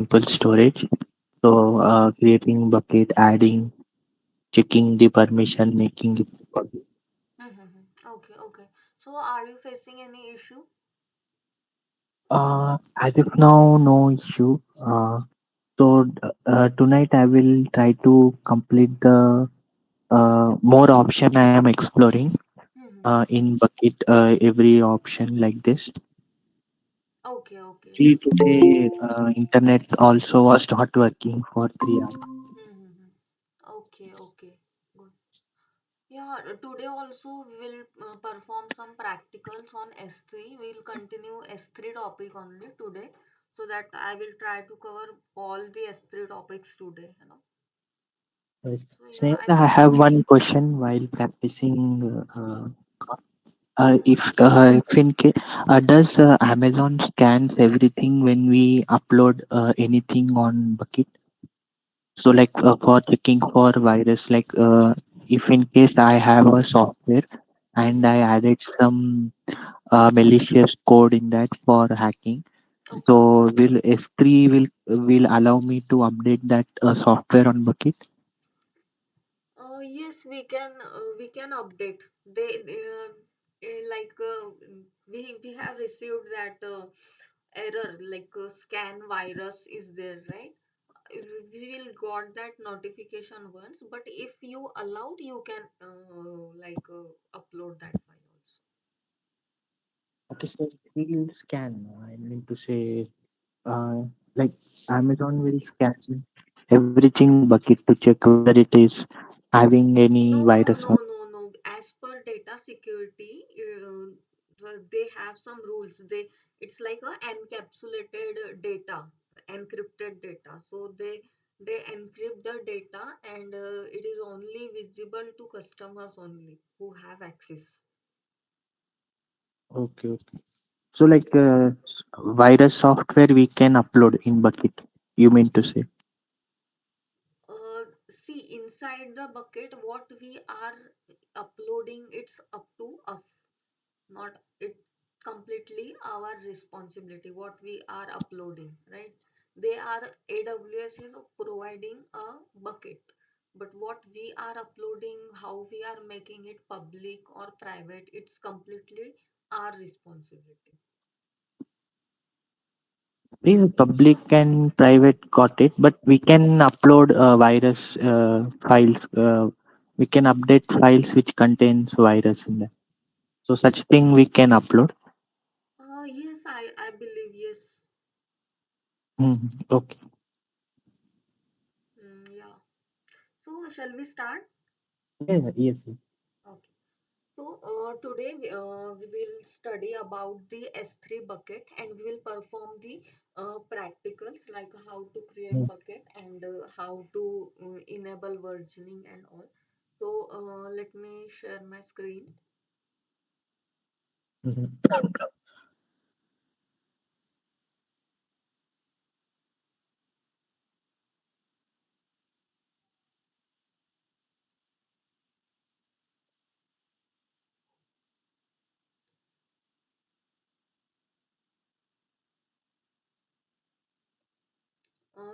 simple storage. So creating bucket, adding, checking the permission, making it public. Okay, okay. So are you facing any issue? As of now, no issue. Tonight I will try to complete the more option I am exploring in bucket every option like this. Okay, okay. See, today internet also was not working for 3 hours. Okay, okay. Good. Yeah, today also we will perform some practicals on S3. We'll continue S3 topic only today, so that I will try to cover all the S3 topics today, you know. Yes. So yeah, Snehal, I I think have one question while practicing. If in case, does Amazon scans everything when we upload anything on Bucket? So, like for checking for virus, like if in case I have a software and I added some malicious code in that for hacking, okay. so will S3 will allow me to update that software on Bucket? Yes, we can update. Like we have received that error like scan virus is there, right? We will got that notification once, but if you allowed, you can upload that file also. Okay, so it will scan. I mean to say, uh, like Amazon will scan everything on Bucket to check whether it is having any No, no, virus no, or. no, no. As per data security, they have some rules. It's like a encapsulated data, encrypted data. So they encrypt the data, and it is only visible to customers only who have access. Okay, okay. So like virus software we can upload in Bucket. You mean to say? See, inside the bucket, what we are uploading, it's up to us, not it completely our responsibility what we are uploading, right? They are AWS is providing a bucket, but what we are uploading, how we are making it public or private, it's completely our responsibility. This public and private got it, but we can upload virus files. We can update files which contains virus in them. So such thing we can upload. Yes, I believe yes. Okay. Yeah, so shall we start? Yeah, yes, yes. Okay. So today we will study about the S3 bucket, and we will perform the practicals like how to create bucket and how to enable versioning and all. So let me share my screen. Mhm.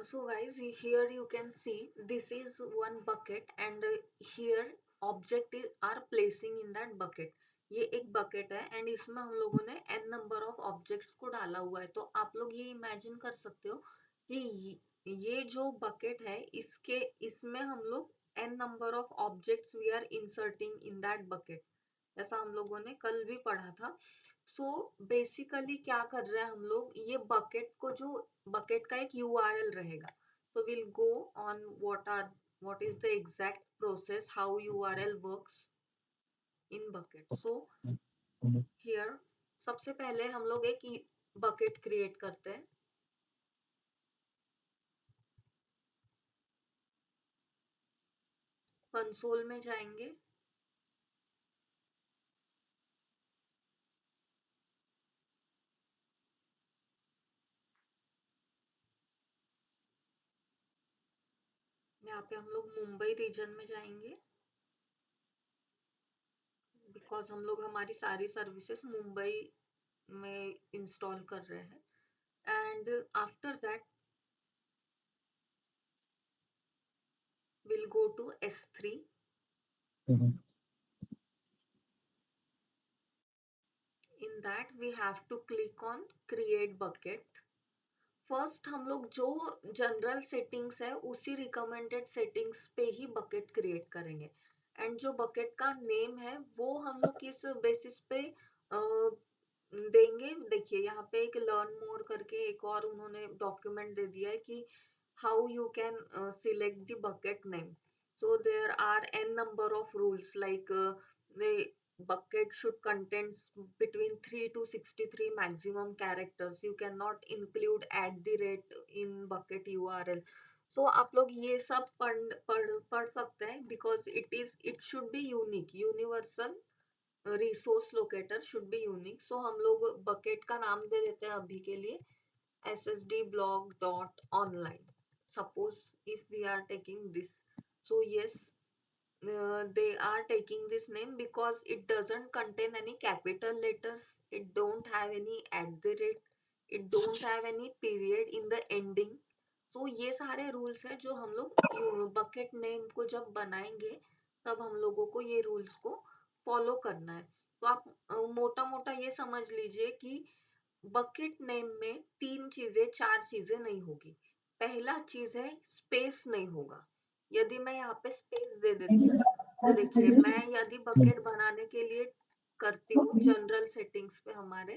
So guys, here you can see this is one bucket, and here object are placing in that bucket. ये एक bucket है and इसमें हम लोगों ने n number of objects को डाला हुआ है, तो आप लोग ये imagine कर सकते हो कि ये जो bucket है इसके इसमें हम लोग n number of objects we are inserting in that bucket, ऐसा हम लोगों ने कल भी पढ़ा था। सो बेसिकली क्या कर रहे हैं हम लोग, ये बकेट को जो बकेट का एक यूआरएल रहेगा, तो will go on what is the exact process how URL works in bucket. So Mhm. Here सबसे पहले हम लोग एक बकेट क्रिएट करते हैं। कंसोल में जाएंगे, यहाँ पे हम लोग मुंबई रीजन में जाएंगे, बिकॉज हम लोग हमारी सारी सर्विसेज मुंबई में इंस्टॉल कर रहे हैं। And after that we'll go to S3. Mhm. In that we have to click on create bucket. First हम लोग जो जनरल सेटिंग्स है उसी रिकमेंडेड सेटिंग्स पे ही बकेट क्रिएट करेंगे एंड जो बकेट का नेम है वो हम लोग किस बेसिस पे देंगे। देखिए यहाँ पे एक लर्न मोर करके एक और उन्होंने डॉक्यूमेंट दे दिया है कि how you can select the bucket name. So there are n number of rules like the bucket should contain between 3 to 63 maximum characters. You cannot include at the rate in bucket URL. So आप लोग ये सब पढ़ सकते हैं because it should be unique, universal resource locator should be unique. So हम लोग bucket का नाम दे देते हैं अभी के लिए ssdblog.online. Suppose if we are taking this, so yes, they are taking this name because it doesn't contain any capital letters, it don't have any at the rate, it don't have any period in the ending. So ये सारे rules हैं जो हम लोग bucket name को जब बनाएंगे तब हम लोगों को ये रूल्स को फॉलो करना है। तो आप मोटा मोटा ये समझ लीजिए कि बकेट नेम में तीन चीजें चार चीजें नहीं होगी। पहला चीज है स्पेस नहीं होगा। यदि मैं यहाँ पे स्पेस दे देती हूँ तो देखिए मैं यदि बकेट बनाने के लिए करती हूँ जनरल सेटिंग्स पे हमारे,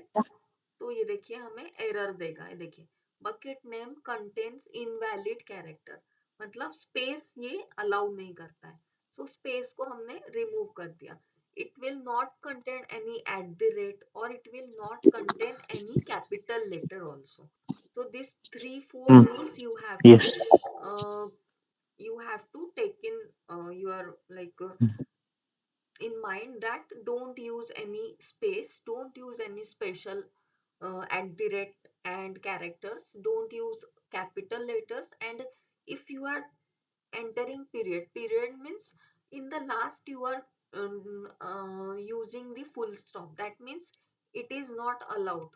तो ये देखिए हमें एरर देगा। ये देखिए bucket name contains invalid character, मतलब स्पेस ये अलाउ नहीं करता है। सो स्पेस को हमने रिमूव कर दिया। It will not contain any at the rate और it will not contain any capital letter also. so these three four Mm. rules Yes. you have to take in your like in mind that don't use any space, don't use any special at the rate and characters, don't use capital letters, and if you are entering period means in the last you are using the full stop, that means it is not allowed.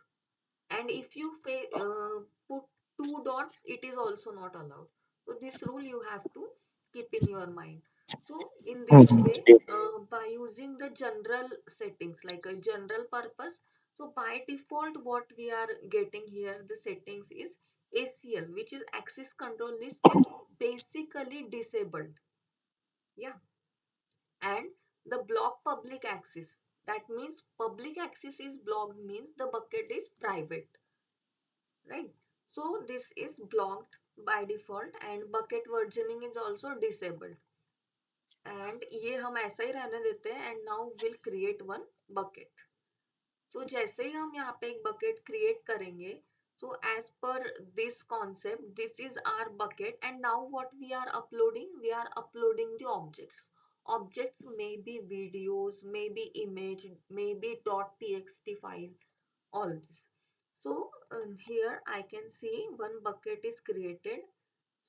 And if you put two dots it is also not allowed. So this rule you have to keep in your mind. So in this Mhm. way by using the general settings like a general purpose, so by default what we are getting here the settings is ACL, which is access control list, is basically disabled. Yeah. And the block public access, that means public access is blocked means the bucket is private, right? So this is blocked by default and bucket versioning is also disabled. And ये हम ऐसा ही रहने देते हैं and now we'll create one bucket. So जैसे ही हम यहाँ पे एक bucket create करेंगे, so as per this concept, this is our bucket and now what we are uploading? We are uploading the objects. Objects may be videos, maybe image, maybe .txt file, all this. So here I can see one bucket is created.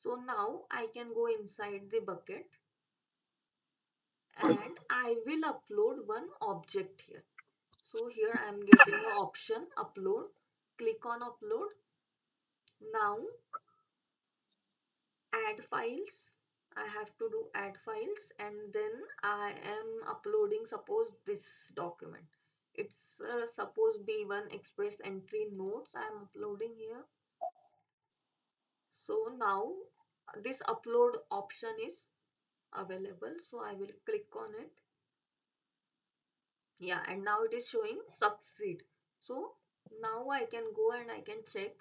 So now I can go inside the bucket and I will upload one object here. So here I am getting an option upload. Click on upload. Now add files. I have to do add files and then I am uploading suppose this document. It's suppose B1 Express entry notes I am uploading here. So now this upload option is available. So I will click on it. Yeah, and now it is showing succeed. So now I can go and I can check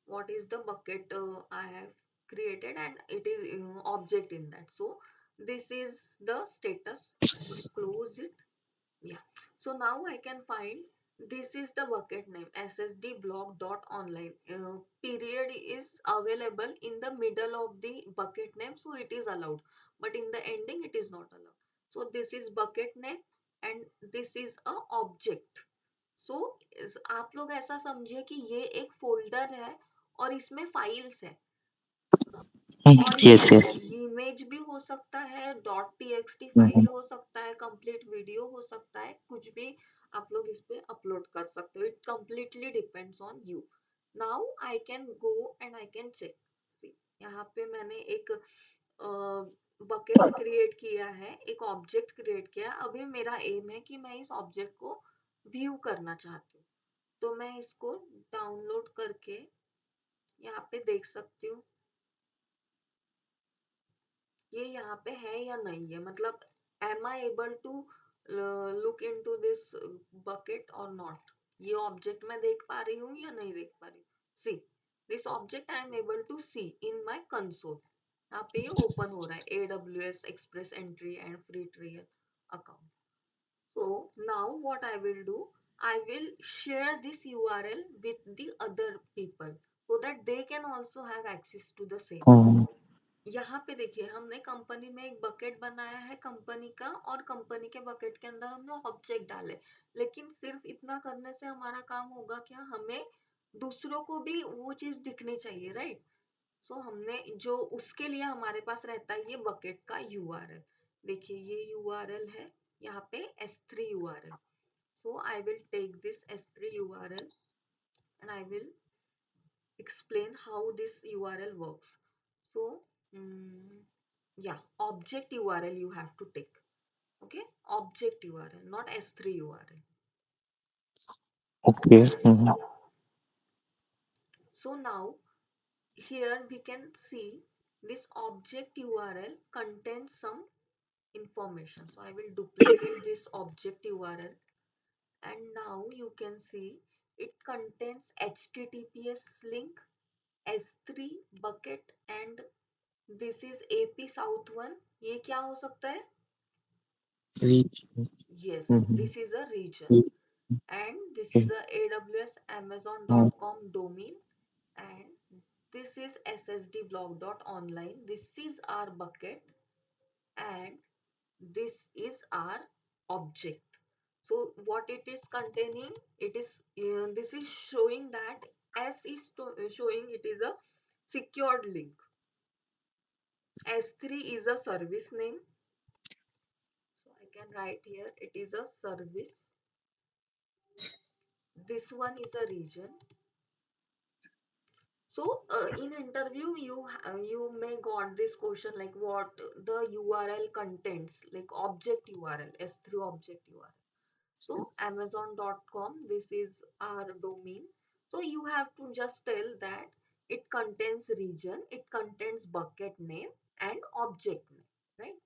what is the bucket I have created and it is object in that. So this is the status. I will close it. Yeah. So now I can find this is the bucket name ssdblog.online. Period is available in the middle of the bucket name, so it is allowed. But in the ending, it is not allowed. So this is bucket name and this is a object. So आप लोग ऐसा समझिए कि ये एक folder है और इसमें फाइल्स है Mhm. और ये Yes, yes. इमेज भी हो सकता है, डॉट टीएक्सटी फाइल Mhm. हो सकता है, कंप्लीट वीडियो हो सकता है, कुछ भी आप लोग इस पे अपलोड कर सकते हो। It completely depends on you. Now I can go and I can check. See यहाँ पे मैंने एक बकेट क्रिएट किया है, एक ऑब्जेक्ट क्रिएट किया। अभी मेरा एम है कि मैं इस ऑब्जेक्ट को व्यू करना चाहती हूँ, तो मैं इसको डाउनलोड करके यहाँ पे देख सकती हूँ ये यहाँ पे है या नहीं है, मतलब am I able to look into this bucket और नॉट। ये ऑब्जेक्ट मैं देख पा रही हूँ या नहीं देख पा रही हूँ। See this object I am able to see in my console. यहाँ पे ये ओपन हो रहा है, AWS express entry and free trial account. So now what I will do, I will share this URL with the other people so that they can also have access to the same। हम्म, यहाँ पे देखिए हमने company में एक bucket बनाया है company का, और कंपनी के बकेट के अंदर हमने ऑब्जेक्ट डाले। लेकिन सिर्फ इतना करने से हमारा काम होगा क्या, हमें दूसरों को भी वो चीज दिखनी चाहिए, राइट। सो हमने जो उसके लिए हमारे पास रहता है ये बकेट का यूआरएल। देखिए ये यूआरएल है यहाँ पे S3 URL. So I will take this S3 URL and I will explain how this URL works. So, mm, yeah, object URL you have to take. Okay, object URL, not S3 URL. Okay. So now here we can see this object URL contains some information. So I will duplicate this object URL, and now you can see it contains HTTPS link, S3 bucket, and this is AP South 1। ये क्या हो सकता है? Reach. Yes, this is a region, and this is a AWS Amazon.com domain, and this is ssdblog.online. This is our bucket, and this is our object. So what it is containing, it is this is showing that S is showing it is a secured link. S3 is a service name, so I can write here it is a service. This one is a region. So in interview you may got this question like what the URL contains, like object URL, S3 object URL. So amazon.com, this is our domain. So you have to just tell that it contains region, it contains bucket name and object name, right?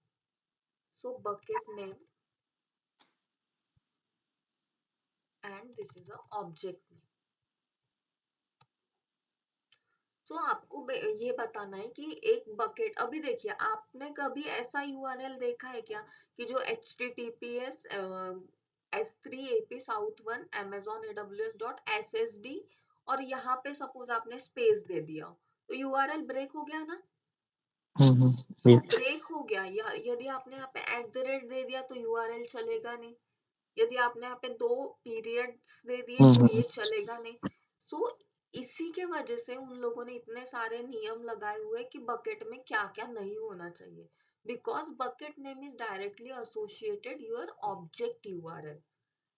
So bucket name, and this is a object name. सो आपको ये बताना है कि एक bucket, अभी देखिए आपने कभी ऐसा यूआरएल देखा है क्या कि जो HTTPS S3 AP South 1 Amazon AWS dot SSD, और यहाँ पे सपोज आपने स्पेस दे दिया तो यूआरएल ब्रेक हो गया ना। So yes. ब्रेक हो गया, या यदि आपने यहाँ पे एट द रेट दे दिया तो यूआरएल चलेगा नहीं। यदि आपने यहाँ पे दो पीरियड्स दे दिए तो ये चलेगा नहीं। सो इसी के वजह से उन लोगों ने इतने सारे नियम लगाए हुए कि बकेट में क्या क्या नहीं होना चाहिए, because bucket name is directly associated your object URL,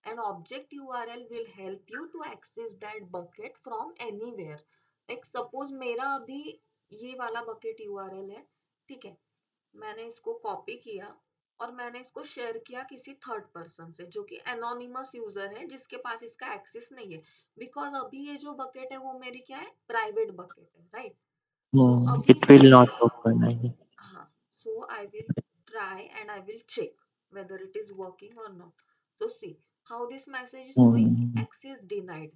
and object URL will help you to access that bucket from anywhere। like suppose मेरा अभी ये वाला bucket URL है, ठीक है, मैंने इसको कॉपी किया और मैंने इसको शेयर किया किसी थर्ड पर्सन से जो कि एनोनिमस यूजर है जिसके पास इसका एक्सेस नहीं है, बिकॉज अभी ये जो बकेट है वो मेरी क्या है, प्राइवेट बकेट है, राइट। तो अभी इट विल मैं, नॉट ओपन आई। हाँ, so I will try and I will check whether it is working or not। So see how this message is showing, access denied,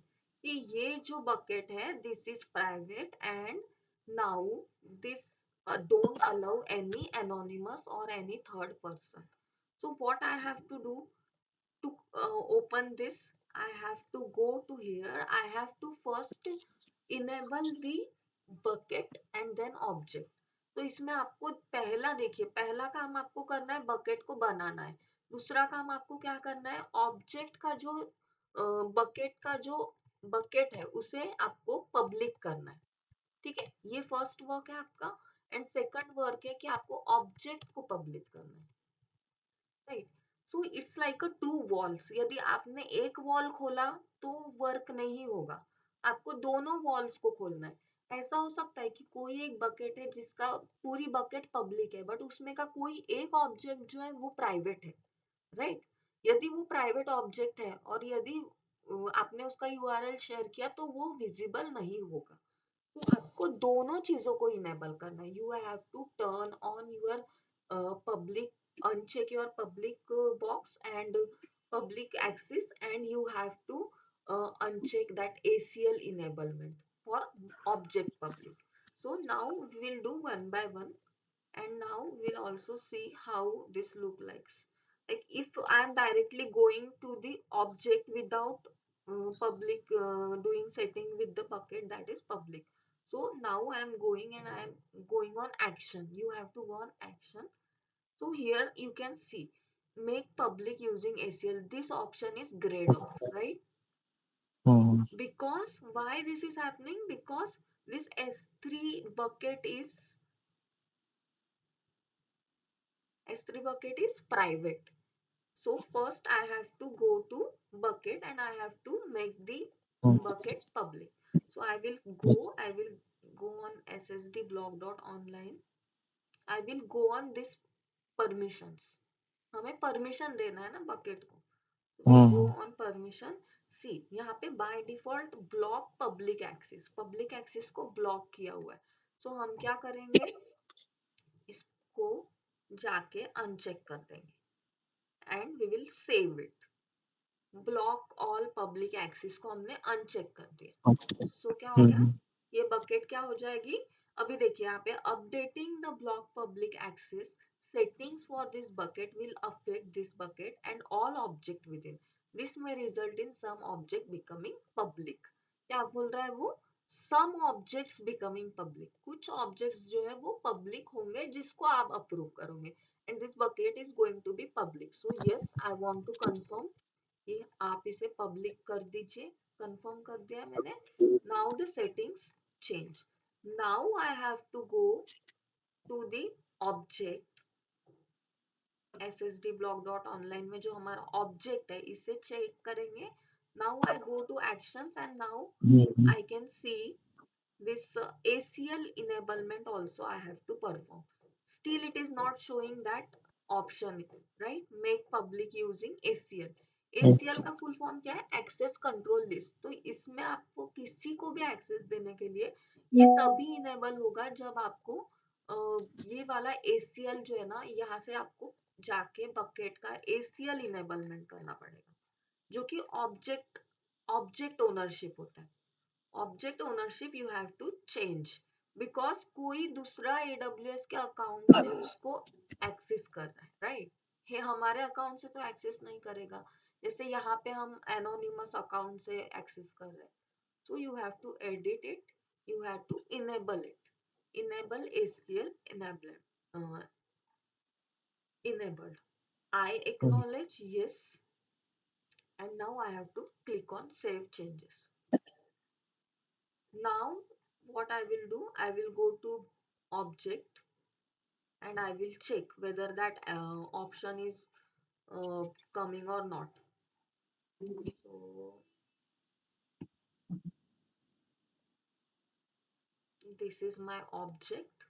कि ये जो bucket है this is private and now this don't allow any anonymous or any third person। So what I have to do to open this, I have to go to here, I have to first enable the bucket and then object। तो इसमें आपको पहला देखिए, पहला काम आपको करना है बकेट को बनाना है, दूसरा काम आपको क्या करना है, ऑब्जेक्ट का जो बकेट का जो बकेट है उसे आपको पब्लिक करना है, ठीक है, ये फर्स्ट वर्क है आपका। एंड सेकंड वर्क है कि आपको ऑब्जेक्ट को पब्लिक करना है, right. So it's like a two walls, यदि आपने एक वॉल खोला तो वर्क नहीं होगा, आपको दोनों वॉल्स को खोलना है। ऐसा हो सकता है कि कोई एक बकेट है जिसका पूरी बकेट पब्लिक है बट उसमें का कोई एक ऑब्जेक्ट जो है वो प्राइवेट है, राइट। यदि वो प्राइवेट ऑब्जेक्ट है और यदि आपने उसका यूआरएल शेयर किया तो वो विजिबल नहीं होगा। तो आपको दोनों चीजों को इनेबल करना है। You have to turn on your public, uncheck your public box and public access, and you have to uncheck that ACL enablement for object public. So now we will do one by one, and now we'll also see how this look like if I'm directly going to the object without public doing setting with the bucket, that is public. So now I'm going and I'm going on action. You have to go on action. So here you can see make public using ACL. This option is grayed off, right? Hmm. Because why this is happening? Because this S3 bucket is private. So first I have to go to bucket and I have to make the Hmm. bucket public. So I will go on ssdblock.online. I will go on this permissions. हमें permission देना है ना bucket को। Will go Hmm. On permission. See यहाँ पे by default block public access, public access को ब्लॉक किया हुआ है। सो हम क्या करेंगे, इसको जाके अनचेक कर देंगे and we will save it. Block all public access को हमने अनचेक कर दिया। Okay. सो क्या हो गया, Hmm. ये बकेट क्या हो जाएगी। अभी देखिए यहाँ पे updating the block public access settings for this bucket will affect this bucket and all object within. This may result in some object becoming public. क्या बोल रहा है वो, some objects becoming public, कुछ objects जो है वो public होंगे जिसको आप अप्रूव करोगे and this bucket is going to be public. So yes, I want to confirm कि आप इसे पब्लिक कर दीजिए। कंफर्म कर दिया मैंने। Now the settings change. Now I have to go to the object ssd block dot online में जो हमारा ऑब्जेक्ट है इसे चेक करेंगे। Now I go to actions and now Hmm. I can see this ACL enablement also I have to perform. Still it is not showing that option, right? Make public using ACL. ACL का full form क्या है, access control list. तो इसमें आपको किसी को भी access देने के लिए ये तभी इनेबल होगा जब आपको ये वाला ACL जो है ना, यहाँ से आपको जाके बकेट का ACL इनेबलमेंट करना पड़ेगा, जो कि ऑब्जेक्ट ओनरशिप होता है। Object ownership you have to change, because कोई दूसरा AWS के अकाउंट से उसको एक्सेस कर रहा है, राइट। ये हमारे अकाउंट से तो एक्सेस नहीं करेगा, जैसे यहाँ पे हम एनोनिमस अकाउंट से एक्सेस कर रहे हैं। So you have to edit it, you have to enable it, enable ACL enabled. I acknowledge yes, and now I have to click on save changes. Now what I will do, I will go to object and I will check whether that option is coming or not. So this is my object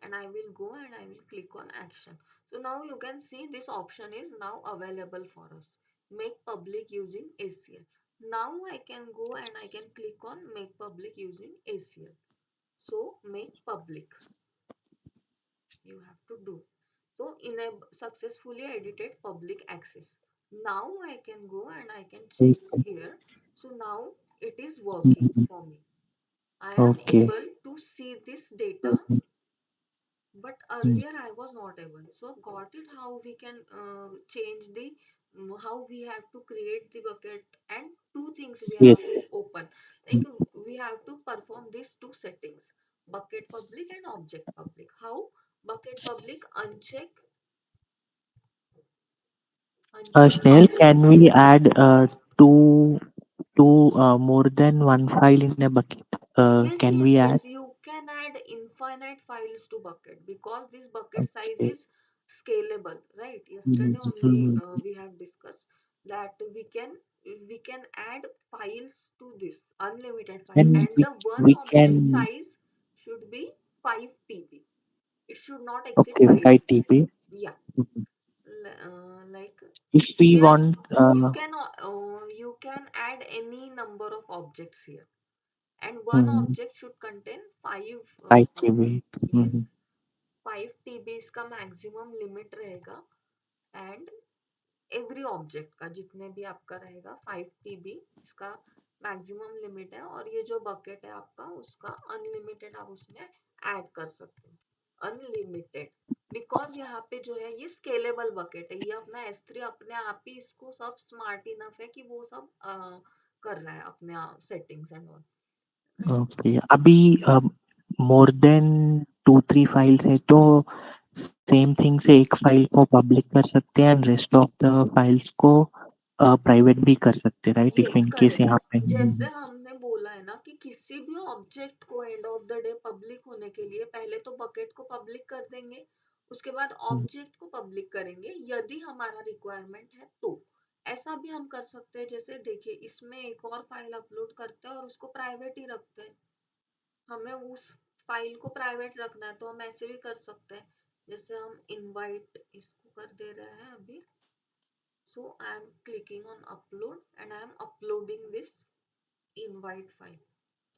and I will go and I will click on action. So now you can see this option is now available for us. Make public using ACL. Now I can go and I can click on make public using ACL. So make public you have to do. So enable successfully edited public access. Now I can go and I can check here. So now it is working for me. I am Okay. able to see this data, but earlier I was not able. So got it how we can change the how we have to create the bucket, and two things we Yes. have to open. Like we have to perform these two settings, bucket public and object public. How? Bucket public uncheck Snail, public. can we add two more than one file in a bucket? Yes, Can we yes, add? yes. You can add infinite files to bucket because this bucket size Okay. is scalable, right? Yesterday only Mm-hmm. we have discussed that we can add files to this unlimited file, Then and the one we object can, size should be 5 TB. It should not exceed okay, 5 5 TB. TB. Yeah. Mhm. Like If we here want you can add any number of objects here, and one hmm, object should contain 5 5 TB. yes, Mhm. 5 TB इसका maximum limit रहेगा। And every object का जितने भी आपका रहेगा 5 TB इसका maximum limit है, और ये जो बकेट है आपका उसका अनलिमिटेड आप उसमें ऐड कर सकते हो, अनलिमिटेड। बिकॉज यहाँ पे जो है ये स्केलेबल बकेट है, ये अपना S3 अपने आप ही इसको सब स्मार्ट इनफ है कि वो सब कर रहा है अपने settings and all, right. Okay, अभी मोर देन 2-3 फाइल्स है तो सेम थिंग से एक फाइल को पब्लिक कर सकते हैं and rest of the files को प्राइवेट भी कर सकते हैं, right? If yes in case correct. यहाँ पे जैसे हमने बोला है ना कि किसी भी ऑब्जेक्ट को end of the day public होने के लिए पहले तो बकेट को पब्लिक कर देंगे, उसके बाद ऑब्जेक्ट को पब्लिक करेंगे यदि हमारा रिक्वायरमेंट है तो। ऐसा भी हम कर सकते हैं, जैसे देखिए इसमें एक और फाइल अपलोड करते हैं और उसको प्राइवेट ही रखते हैं। हमें उस फाइल को प्राइवेट रखना है तो हम ऐसे भी कर सकते हैं। जैसे हम इनवाइट इसको कर दे रहे हैं अभी। So I am clicking on upload and I am uploading this invite file.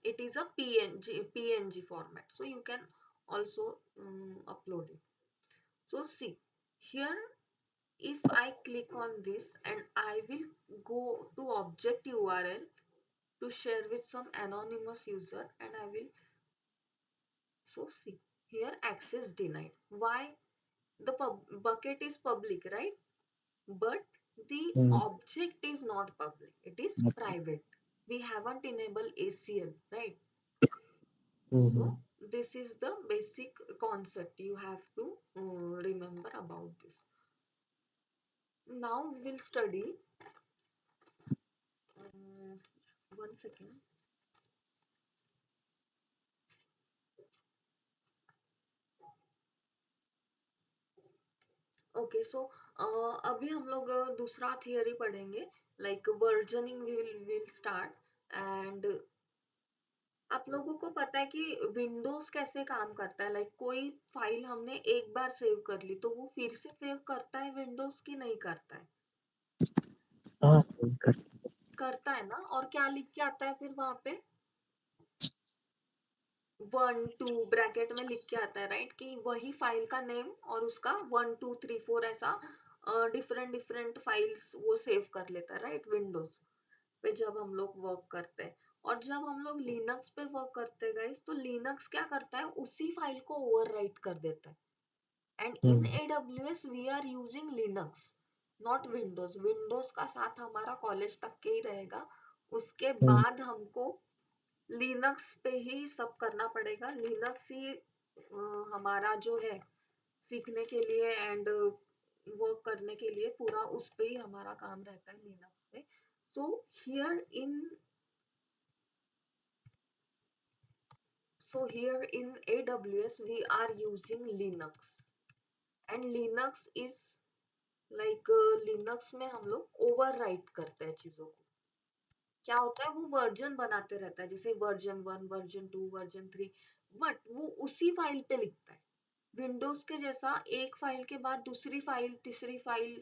It is a PNG format, so you can also upload it. So see here, if I click on this and I will go to object URL to share with some anonymous user, and I will, so see here access denied. Why? The bucket is public, right? But the object is not public, it is private. We haven't enabled ACL, right? So this is the basic concept you have to remember about this. Now we will study, um, one second. Okay, so अभी हम लोग दूसरा theory पढ़ेंगे, like versioning we will start। and आप लोगों को पता है कि विंडोज कैसे काम करता है, लाइक कोई फाइल हमने एक बार सेव कर ली तो वो फिर से सेव करता है विंडोज की नहीं करता है? कर करता है ना। और क्या लिख के आता है फिर वहां पे? 1 2 ब्रैकेट में लिख के आता है, राइट, कि वही फाइल का नेम और उसका 1 2 3 4 ऐसा डिफरेंट डिफरेंट फाइल्स वो सेव कर लेता है, राइट, विंडोज पे जब हम लोग वर्क करते हैं। और जब हम लोग लिनक्स पे वर्क करते हैं गाइस, तो लिनक्स क्या करता है, उसी फाइल को ओवरराइट कर देता है। And in AWS we are using Linux, not Windows. Windows का साथ हमारा कॉलेज तक के ही रहेगा, उसके बाद हमको लिनक्स पे ही सब करना पड़ेगा। लिनक्स ही हमारा जो है सीखने के लिए एंड वर्क करने के लिए पूरा उस पे ही हमारा काम रहता है, लिनक्स पे। So here in so here in AWS we are using Linux, and Linux is like Linux में हम लोग ओवरराइट करते हैं चीजों को। क्या होता है, वो वर्जन बनाते रहता है, जैसे वर्जन 1 वर्जन 2 वर्जन 3, बट वो उसी फाइल पे लिखता है। विंडोज के जैसा एक फाइल के बाद दूसरी फाइल तीसरी फाइल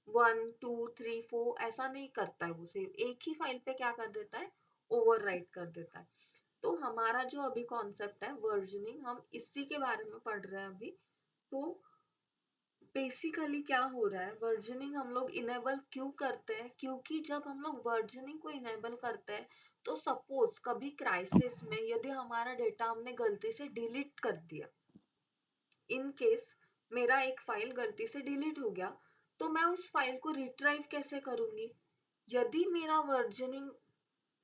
/1 2 3 4 ऐसा नहीं करता है, वो सिर्फ एक ही फाइल पे क्या कर देता है, ओवरराइट कर देता है। तो हमारा जो अभी कॉन्सेप्ट है वर्जनिंग, हम इसी के बारे में पढ़ रहे हैं अभी। तो बेसिकली क्या हो रहा है, वर्जनिंग हम लोग इनेबल क्यों करते हैं, क्योंकि जब हम लोग वर्जनिंग को इनेबल करते हैं तो सपोज कभी क्राइसिस में यदि हमारा डेटा हमने गलती से डिलीट कर दिया, इन केस मेरा एक फाइल गलती से डिलीट हो गया, तो मैं उस फाइल को रिट्राइव कैसे करूंगी? यदि मेरा वर्जनिंग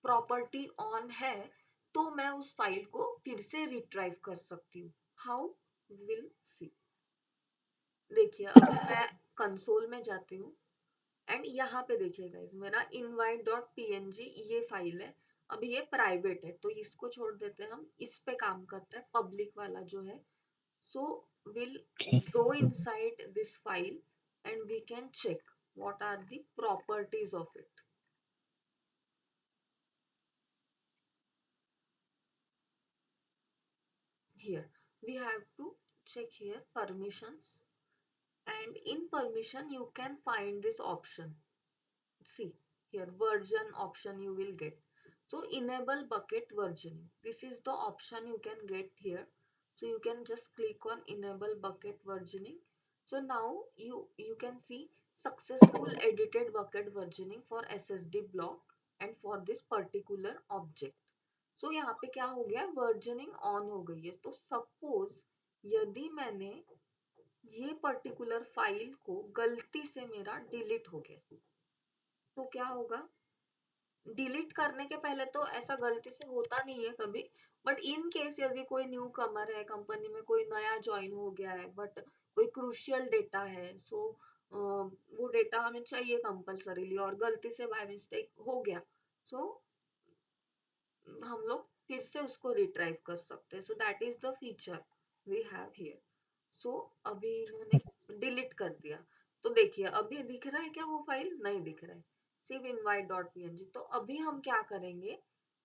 प्रॉपर्टी ऑन है तो मैं उस फाइल को फिर से रिट्राइव कर सकती हूँ। हाउ? Will see. देखिए अभी मैं कंसोल में जाती हूँ एंड यहाँ पे देखिए गाइस, मेरा invite.png ये फाइल है। अभी ये प्राइवेट है तो इसको छोड़ देते हैं, हम इस पे काम करते हैं, पब्लिक वाला जो है। So will go inside this file and we can check what are the properties of it. Here we have to check here permissions, and in permission you can find this option. See here, version option you will get. So enable bucket versioning, this is the option you can get here. So you can just click on enable bucket versioning. So now you can see successful edited bucket versioning for SSD block and for this particular object. So यहाँ पे क्या हो गया, versioning on हो गई है. तो suppose यदि मैंने ये पर्टिकुलर फाइल को गलती से मेरा डिलीट हो गया, तो क्या होगा. डिलीट करने के पहले तो ऐसा गलती से होता नहीं है कभी, बट इन केस यदि कोई न्यू कमर है कंपनी में, कोई नया ज्वाइन हो गया है, बट कोई क्रूशियल डेटा है, सो वो डेटा हमें चाहिए कंपल्सरीली और गलती से बाय मिस्टेक हो गया, सो हम लोग फिर से उसको रिट्राइव कर सकते हैं. So that is the feature we have here. So अभी इन्होंने डिलीट कर दिया, तो देखिए अभी दिख रहा है क्या, वो फाइल नहीं दिख रहा है, सिर्फ इनवाइट डॉट पीएनजी. तो अभी हम क्या करेंगे,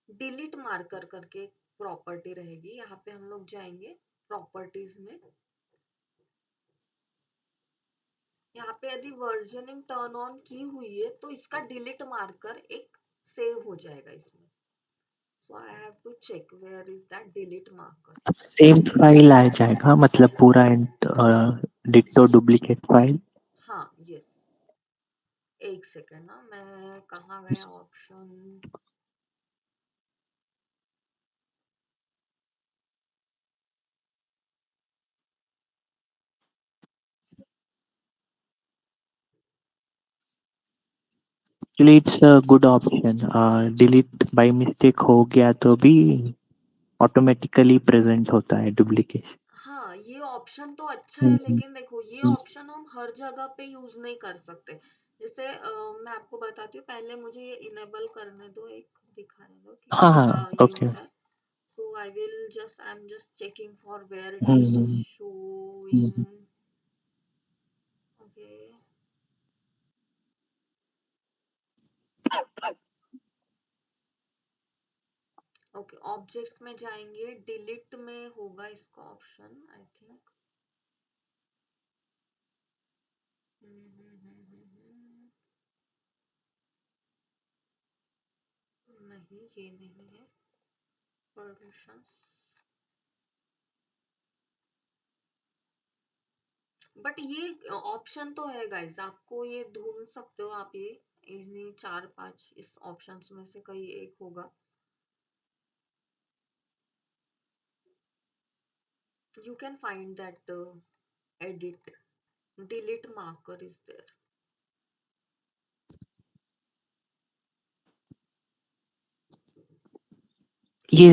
डिलीट मार्कर करके प्रॉपर्टी रहेगी, यहाँ पे हम लोग जाएंगे प्रॉपर्टीज में. यहाँ पे यदि वर्जनिंग टर्न ऑन की हुई है तो इसका डिलीट मार्कर एक सेव हो जाएगा इसमें. So I have to check where is that delete marker. Same file आ जाएगा मतलब पूरा डिट्टो डुप्लीकेट फाइल. हाँ यस, एक सेकेंड ना, मैं कहाँ गया option. Actually it's a good option. Delete by mistake हो गया तो भी ऑटोमेटिकली प्रेजेंट होता है डुप्लीकेट. हाँ ये ऑप्शन तो अच्छा है, लेकिन देखो ये ऑप्शन हम हर जगह पे यूज नहीं कर सकते. जैसे मैं आपको बताती हूँ, पहले मुझे ये इनेबल करने दो, एक दिखाने दो कि हाँ क्या हाँ ये ओके. होता है. So I am just checking for where it is showing. Okay. Okay objects में जाएंगे, डिलीट में होगा इसका ऑप्शन आई थिंक. नहीं ये नहीं है. परमिशंस, बट ये ऑप्शन तो है गाइस, आपको ये ढूंढ सकते हो आप ये इन्हीं चार पांच इस ऑप्शंस में से कहीं एक होगा. You can find that edit delete marker is there. ये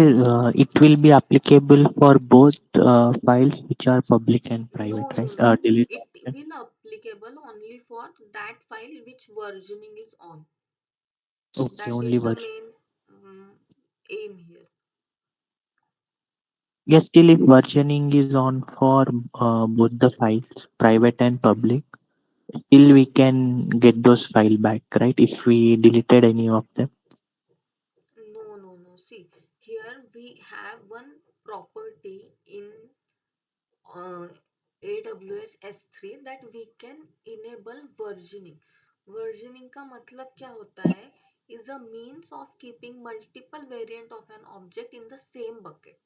it will be applicable for both files which are public and no private, no right? No, Delete it option. Will applicable only for that file which versioning is on. Okay, that only is the version. Main am here. Yes, still if versioning is on for both the files, private and public, still we can get those file back, right? If we deleted any of them. No, no, no. See, here we have one property in AWS S3 that we can enable versioning. Versioning का मतलब क्या होता है? Is a means of keeping multiple variant of an object in the same bucket.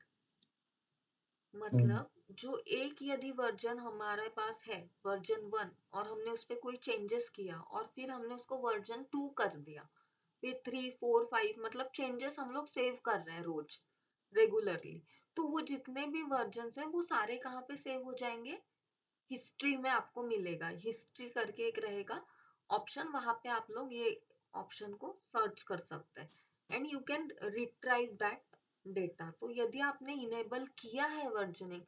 Mm. मतलब जो एक यदि version हमारे पास है, वर्जन 1, और हमने उस पर कोई चेंजेस किया और फिर हमने उसको वर्जन 2 कर दिया, फिर 3 4 5, मतलब चेंजेस हम लोग सेव कर रहे हैं रोज रेगुलरली. तो वो जितने भी वर्जन हैं वो सारे कहाँ पे सेव हो जाएंगे, हिस्ट्री में आपको मिलेगा. हिस्ट्री करके एक रहेगा ऑप्शन, वहां पे आप लोग ये ऑप्शन को सर्च कर सकते हैं and you can retrieve that data. तो यदि आपने इनेबल किया है वर्जनिंग,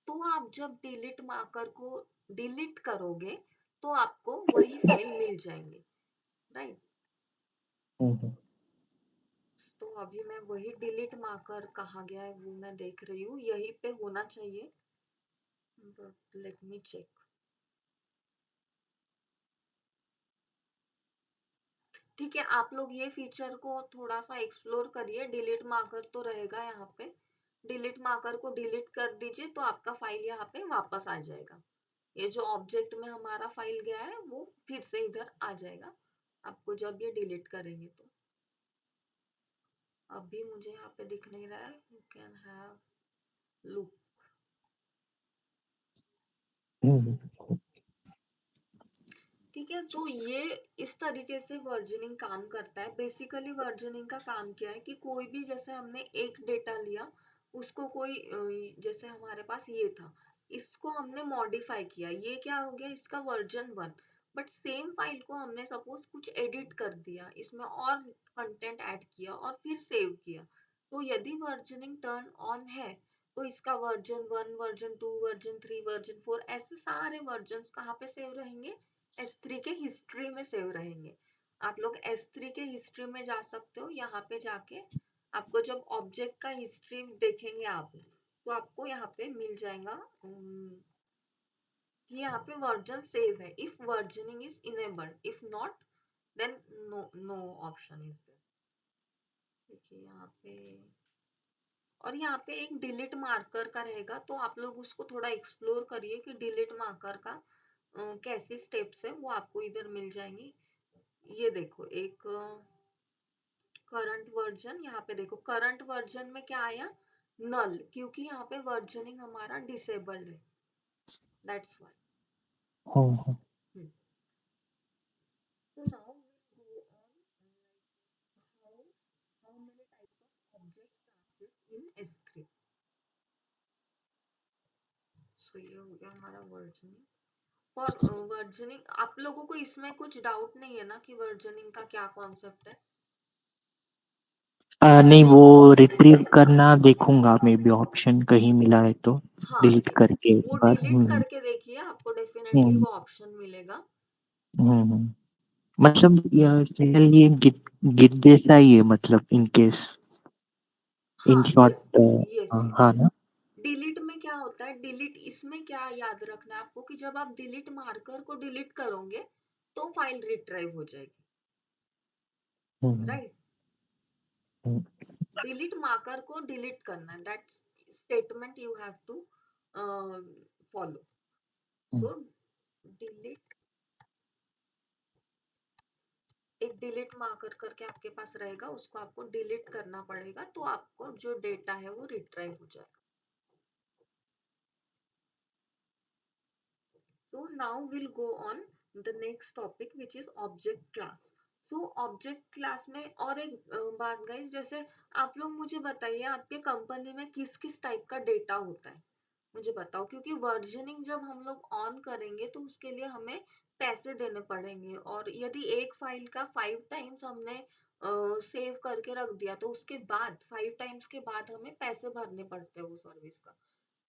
तो आप जब डिलीट मार्कर को डिलीट करोगे तो आपको वही फाइल मिल जाएंगे, राइट. Mhm. तो अभी मैं वही डिलीट मार्कर कहाँ गया है वो मैं देख रही हूँ, यही पे होना चाहिए, बट लेट मी चेक. ठीक है, आप लोग ये फीचर को थोड़ा सा एक्सप्लोर करिए। डिलीट मार्कर तो रहेगा यहाँ पे, डिलीट मार्कर को डिलीट कर दीजिए तो आपका फाइल यहाँ पे वापस आ जाएगा। ये जो ऑब्जेक्ट में हमारा फाइल गया है वो फिर से इधर आ जाएगा आपको जब ये डिलीट करेंगे तो। अभी मुझे यहाँ पे दिख नहीं रहा है, यू कैन हैव लुक। हम्म, ठीक है, तो ये इस तरीके से वर्जनिंग काम करता है। बेसिकली वर्जनिंग का काम क्या है कि कोई भी, जैसे हमने एक डेटा लिया, उसको कोई जैसे हमारे पास ये था, इसको हमने मॉडिफाई किया, ये क्या हो गया, इसका वर्जन 1। बट सेम फाइल को हमने सपोज कुछ एडिट कर दिया, इसमें और कंटेंट ऐड किया और फिर सेव किया, तो यदि वर्जनिंग टर्न ऑन है तो इसका वर्जन 1, वर्जन 2, वर्जन 3, वर्जन 4, ऐसे सारे वर्जन कहाँ पे सेव रहेंगे, S3 के हिस्ट्री में सेव रहेंगे। आप लोग S3 के हिस्ट्री में जा सकते हो, यहाँ पे जाके आपको जब ऑब्जेक्ट का हिस्ट्री देखेंगे आप, तो आपको यहाँ पे मिल जाएगा कि यहाँ पे वर्जन सेव है, if versioning is enabled, if not then no, no option is there. देखिए यहाँ पे, और यहाँ पे एक डिलीट मार्कर का रहेगा, तो आप लोग उसको थोड़ा एक्सप्लोर करिए कि डिलीट मार्कर का कैसे स्टेप्स है, वो आपको इधर मिल जाएंगी। ये देखो एक करंट वर्जन, यहाँ पे देखो करंट वर्जन में क्या आया, नल, क्योंकि यहाँ पे वर्जनिंग हमारा डिसेबल्ड है, दैट्स व्हाई। हाँ, So now we go on how many types of object classes in S3। सो ये हो गया हमारा वर्जनिंग। और वर्जनिंग आप लोगों को इसमें कुछ डाउट नहीं है ना कि वर्जनिंग का क्या कॉन्सेप्ट है? नहीं वो रिट्रीव करना देखूंगा, मे बी ऑप्शन कहीं मिला है तो हाँ, डिलीट करके एक वो बार। डिलीट करके देखिए, आपको डेफिनेटली हम्म, वो ऑप्शन मिलेगा। हम्म। मतलब चैनल ये गिट गिट जैसा ही है, मतलब इन केस, इन हाँ, शॉर्ट। Yes, yes, yes. हाँ ना। डिलीट में क्या होता है, डिलीट इसमें क्या याद रखना है आपको कि जब आप डिलीट मार्कर को डिलीट करोगे तो फाइल रिट्राइव हो जाएगी, hmm, right. Hmm, delete marker को डिलीट करना है, that's statement you have to follow. Hmm, so delete, एक डिलीट मार्कर करके आपके पास रहेगा, उसको आपको डिलीट करना पड़ेगा तो आपको जो डेटा है वो रिट्राइव हो जाएगा। So now we'll go on the next topic which is object class. So object class में और एक बात गाइस, जैसे आप लोग मुझे बताइए आपके कंपनी में किस किस टाइप का डेटा होता है, मुझे बताओ, क्योंकि वर्जनिंग जब हम लोग ऑन करेंगे तो उसके लिए हमें पैसे देने पड़ेंगे, और यदि एक फाइल का 5 टाइम्स हमने सेव करके रख दिया तो उसके बाद 5 टाइम्स के बाद हमें पैसे भरने पड़ते हैं वो सर्विस का।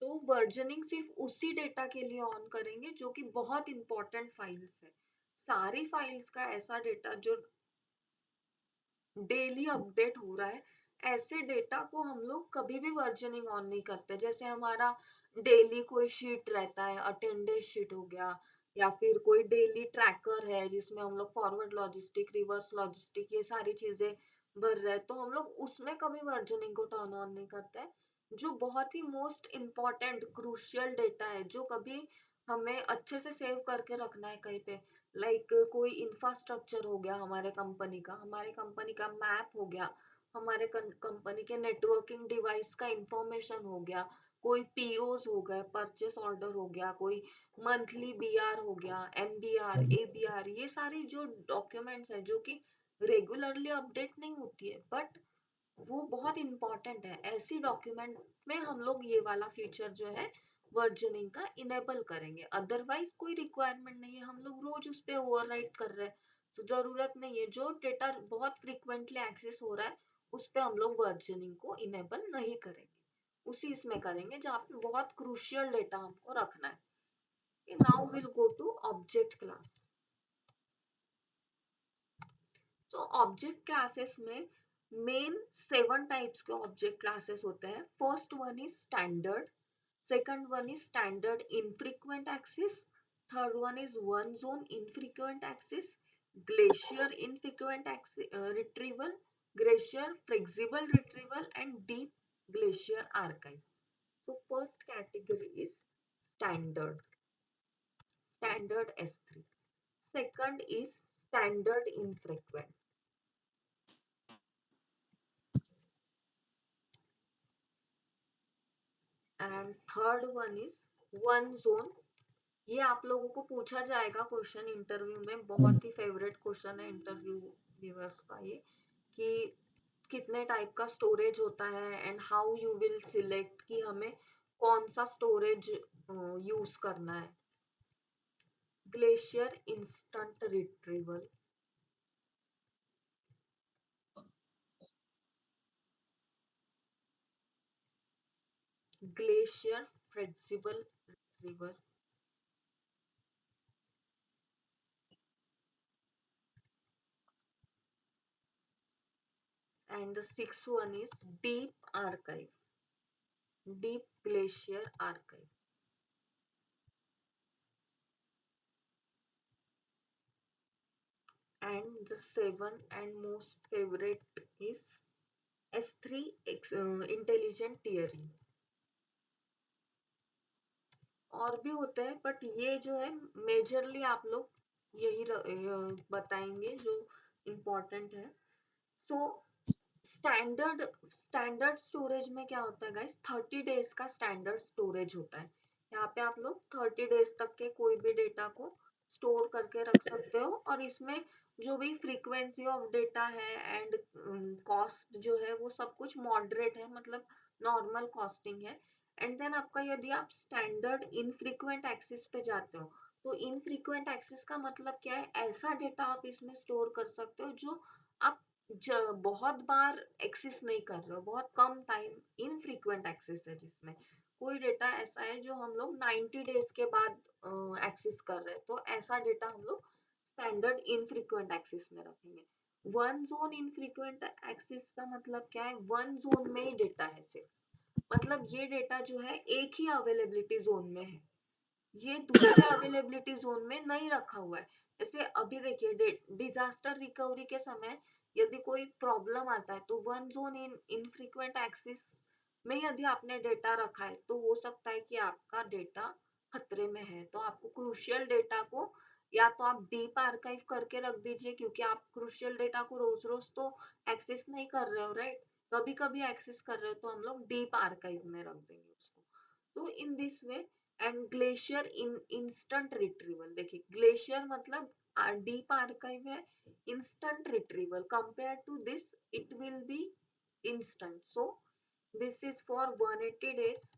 तो वर्जनिंग सिर्फ उसी डेटा के लिए ऑन करेंगे जो कि बहुत इंपॉर्टेंट फाइल्स है। सारी फाइल्स का ऐसा डेटा जो डेली अपडेट हो रहा है, ऐसे डेटा को हम लोग कभी भी वर्जनिंग ऑन नहीं करते। जैसे हमारा डेली कोई शीट रहता है, अटेंडेंस शीट हो गया, या फिर कोई डेली ट्रैकर है जिसमें हम लोग फॉरवर्ड लॉजिस्टिक, रिवर्स लॉजिस्टिक, ये सारी चीजें भर रहे हैं, तो हम लोग उसमें कभी वर्जनिंग को टर्न ऑन नहीं करते हैं। जो बहुत ही मोस्ट इम्पॉर्टेंट क्रूशियल डेटा है, जो कभी हमें अच्छे से सेव करके रखना है कहीं पे, लाइक कोई इंफ्रास्ट्रक्चर हो गया हमारे कंपनी का, हमारे कंपनी का मैप हो गया, हमारे कंपनी के नेटवर्किंग डिवाइस का इंफॉर्मेशन हो गया, कोई पीओज हो गए, परचेस ऑर्डर हो गया, कोई मंथली बीआर हो गया, एमबीआर, एबीआर, ये सारी जो डॉक्यूमेंट्स है जो कि रेगुलरली अपडेट नहीं होती है बट वो बहुत इंपॉर्टेंट है, ऐसी डॉक्यूमेंट में हम लोग ये वाला फीचर जो है वर्जनिंग का इनेबल करेंगे। अदरवाइज कोई रिक्वायरमेंट नहीं है, हम लोग रोज उस पे ओवरराइट कर रहे हैं, तो जरूरत नहीं है। जो डेटा बहुत फ्रिक्वेंटली एक्सेस हो रहा है उस पे हम लोग वर्जनिंग को इनेबल नहीं करेंगे, उसी इसमें करेंगे जहाँ पे बहुत क्रूशियल डेटा हमको रखना है। Now will go to object class. तो ऑब्जेक्ट क्लासेस में मेन 7 टाइप्स के ऑब्जेक्ट क्लासेस होते हैं। First one is standard, second one is standard infrequent access, third one is one zone infrequent access, glacier infrequent retrieval, glacier flexible retrieval, and deep glacier archive. So first category is standard, standard S3. Second is standard infrequent. And third one is one zone. ये आप लोगों को पूछा जाएगा question interview में, Mm. बहुत ही favourite question है interview viewers का ये, कि कितने टाइप का स्टोरेज होता है and how you will select कि हमें कौन सा स्टोरेज यूज करना है. Glacier instant retrieval, glacier flexible retrieval, and the sixth one is deep archive, deep glacier archive. And the seventh and most favorite is S3 intelligent tiering. और भी होते हैं बट ये जो है मेजरली आप लोग यही बताएंगे जो इम्पोर्टेंट है. सो स्टैंडर्ड स्टैंडर्ड स्टोरेज में क्या होता है गाइस, 30 डेज का स्टैंडर्ड स्टोरेज होता है. यहाँ पे आप लोग 30 डेज तक के कोई भी डेटा को स्टोर करके रख सकते हो, और इसमें जो भी फ्रीक्वेंसी ऑफ डेटा है एंड कॉस्ट जो है वो सब कुछ मॉडरेट है, मतलब नॉर्मल कॉस्टिंग है. एंड देन आपका यदि आप स्टैंडर्ड इनफ्रीक्वेंट एक्सेस पे जाते हो, तो इनफ्रीक्वेंट एक्सेस का मतलब क्या है, ऐसा डेटा आप इसमें स्टोर कर सकते हो जो आप बहुत बार एक्सेस नहीं कर रहे हो, बहुत कम टाइम इनफ्रीक्वेंट एक्सेस है, जिसमें कोई डेटा ऐसा है जो हम लोग 90 डेज के बाद एक्सेस कर रहे हैं, तो ऐसा डेटा हम लोग स्टैंडर्ड इनफ्रीक्वेंट एक्सेस में रखेंगे. वन जोन इनफ्रीक्वेंट एक्सेस का मतलब क्या है, वन जोन में ही डेटा है सिर्फ, मतलब ये डेटा जो है एक ही अवेलेबिलिटी जोन में है, ये दूसरे अवेलेबिलिटी जोन में नहीं रखा हुआ है. जैसे अभी देखिए डिजास्टर रिकवरी के समय यदि कोई प्रॉब्लम आता है, तो वन जोन इन इनफ्रीक्वेंट एक्सिस में यदि आपने डेटा रखा है, तो हो सकता है कि आपका डेटा खतरे में है, तो आपको क्रूशियल डेटा को या तो आप डीप आर्काइव करके रख दीजिए, क्योंकि आप क्रूशियल डेटा को रोज रोज तो एक्सेस नहीं कर रहे हो, राइट. कभी कभी एक्सेस कर रहे हो तो हम लोग डीप आर्काइव में रख देंगे उसको. तो in this way. And glacier in instant retrieval, देखिए ग्लेशियर मतलब डीप आर्काइव है, instant retrieval compare to this it will be instant. So this is for 180 days.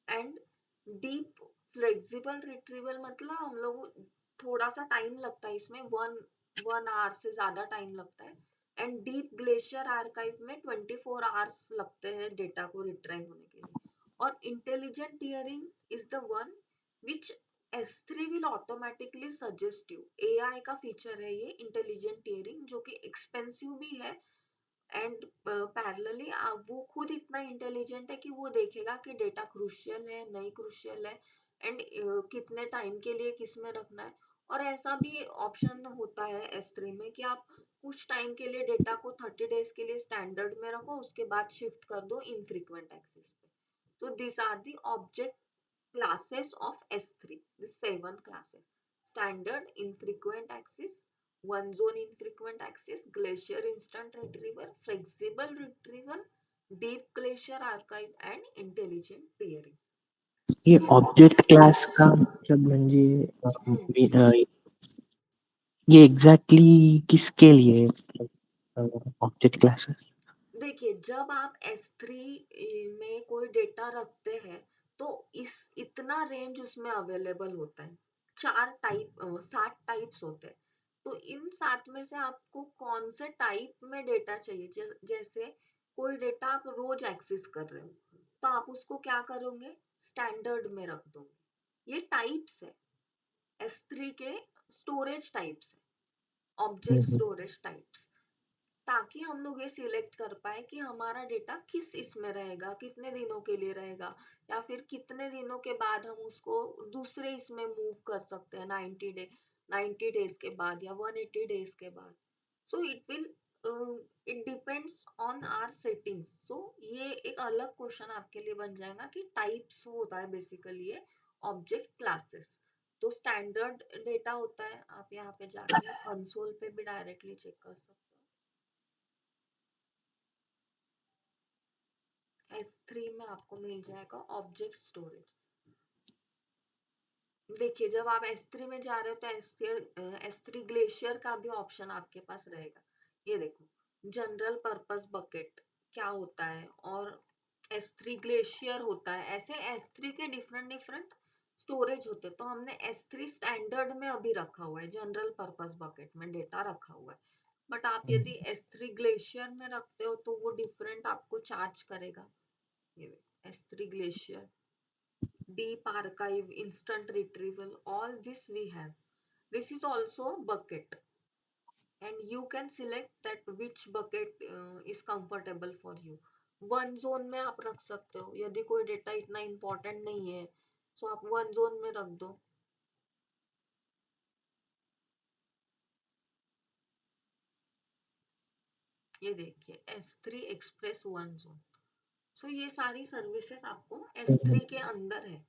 And deep flexible retrieval मतलब हम लोग थोड़ा सा टाइम लगता है इसमें, वन वन आवर से ज्यादा टाइम लगता है. एंड डीप ग्लेशियर आर्काइव में 24 आवर्स लगते हैं डेटा को रिट्राइव होने के लिए. और intelligent tearing is the one which S3 will automatically suggest you. AI का फीचर है ये इंटेलिजेंट टीयरिंग, जो कि एक्सपेंसिव भी है. एंड पैरेलली वो खुद इतना इंटेलिजेंट है कि वो देखेगा कि डेटा क्रूशियल है नहीं क्रूशियल है, एंड कितने टाइम के लिए किस में रखना है. और ऐसा भी ऑप्शन होता है S3 में कि आप कुछ टाइम के लिए डेटा को 30 डेज के लिए स्टैंडर्ड में रखो, उसके बाद शिफ्ट कर दो इनफ्रीक्वेंट एक्सेस पे. So these are the object classes of S3, the 7 classes: standard infrequent access, one zone infrequent access, glacier instant retrieval, flexible retrieval, deep glacier archive, and intelligent peering. ये So object class का मतलब म्हणजे हम्म, ये exactly किसके लिए object classes? देखिए जब आप S3 में कोई डेटा रखते हैं, तो इस इतना रेंज उसमें अवेलेबल होता है. 7 टाइप्स होते हैं. तो इन 7 में से आपको कौन से टाइप में डेटा चाहिए, जैसे कोई डेटा आप रोज एक्सेस कर रहे हो, तो आप उसको क्या करोगे, स्टैंडर्ड में रख दोगे. ये टाइप्स है S3 के, स्टोरेज टाइप्स है, ऑब्जेक्ट हम्म, स्टोरेज टाइप्स. ताकि हम लोग ये सिलेक्ट कर पाए कि हमारा डेटा किस इसमें रहेगा, कितने दिनों के लिए रहेगा, या फिर कितने दिनों के बाद हम उसको दूसरे इसमें मूव कर सकते हैं, 90 डेज के बाद या 180 डेज के बाद। So it depends on our settings. So ये एक अलग क्वेश्चन आपके लिए बन जाएगा कि टाइप्स होता है बेसिकली ये ऑब्जेक्ट क्लासेस। तो स्टैंडर्ड डेटा होता है, आप यहाँ पे जाके कंसोल पे भी डायरेक्टली चेक कर सकते हो। S3 में आपको मिल जाएगा ऑब्जेक्ट स्टोरेज। देखिए जब आप S3 में जा रहे हो तो S3 ग्लेशियर का भी ऑप्शन आपके पास रहेगा। ये देखो जनरल पर्पस बकेट क्या होता है और S3 ग्लेशियर होता है। ऐसे S3 के डिफरेंट डिफरेंट स्टोरेज होते हैं। तो हमने S3 स्टैंडर्ड में अभी रखा हुआ है, जनरल पर्पस बकेट में डेटा रखा हुआ है। बट आप यदि S3 ग्लेशियर में रखते हो तो वो डिफरेंट आपको चार्ज करेगा। ये देखो S3 glacier, deep archive, instant retrieval, all this we have. This is also a bucket and you can select that which bucket is comfortable for you. One zone में आप रख सकते हो यदि कोई डेटा इतना इम्पोर्टेंट नहीं है, सो आप वन जोन में रख दो। ये देखिए S3 एक्सप्रेस वन जोन। सो ये सारी सर्विसेज आपको S3 के अंदर है।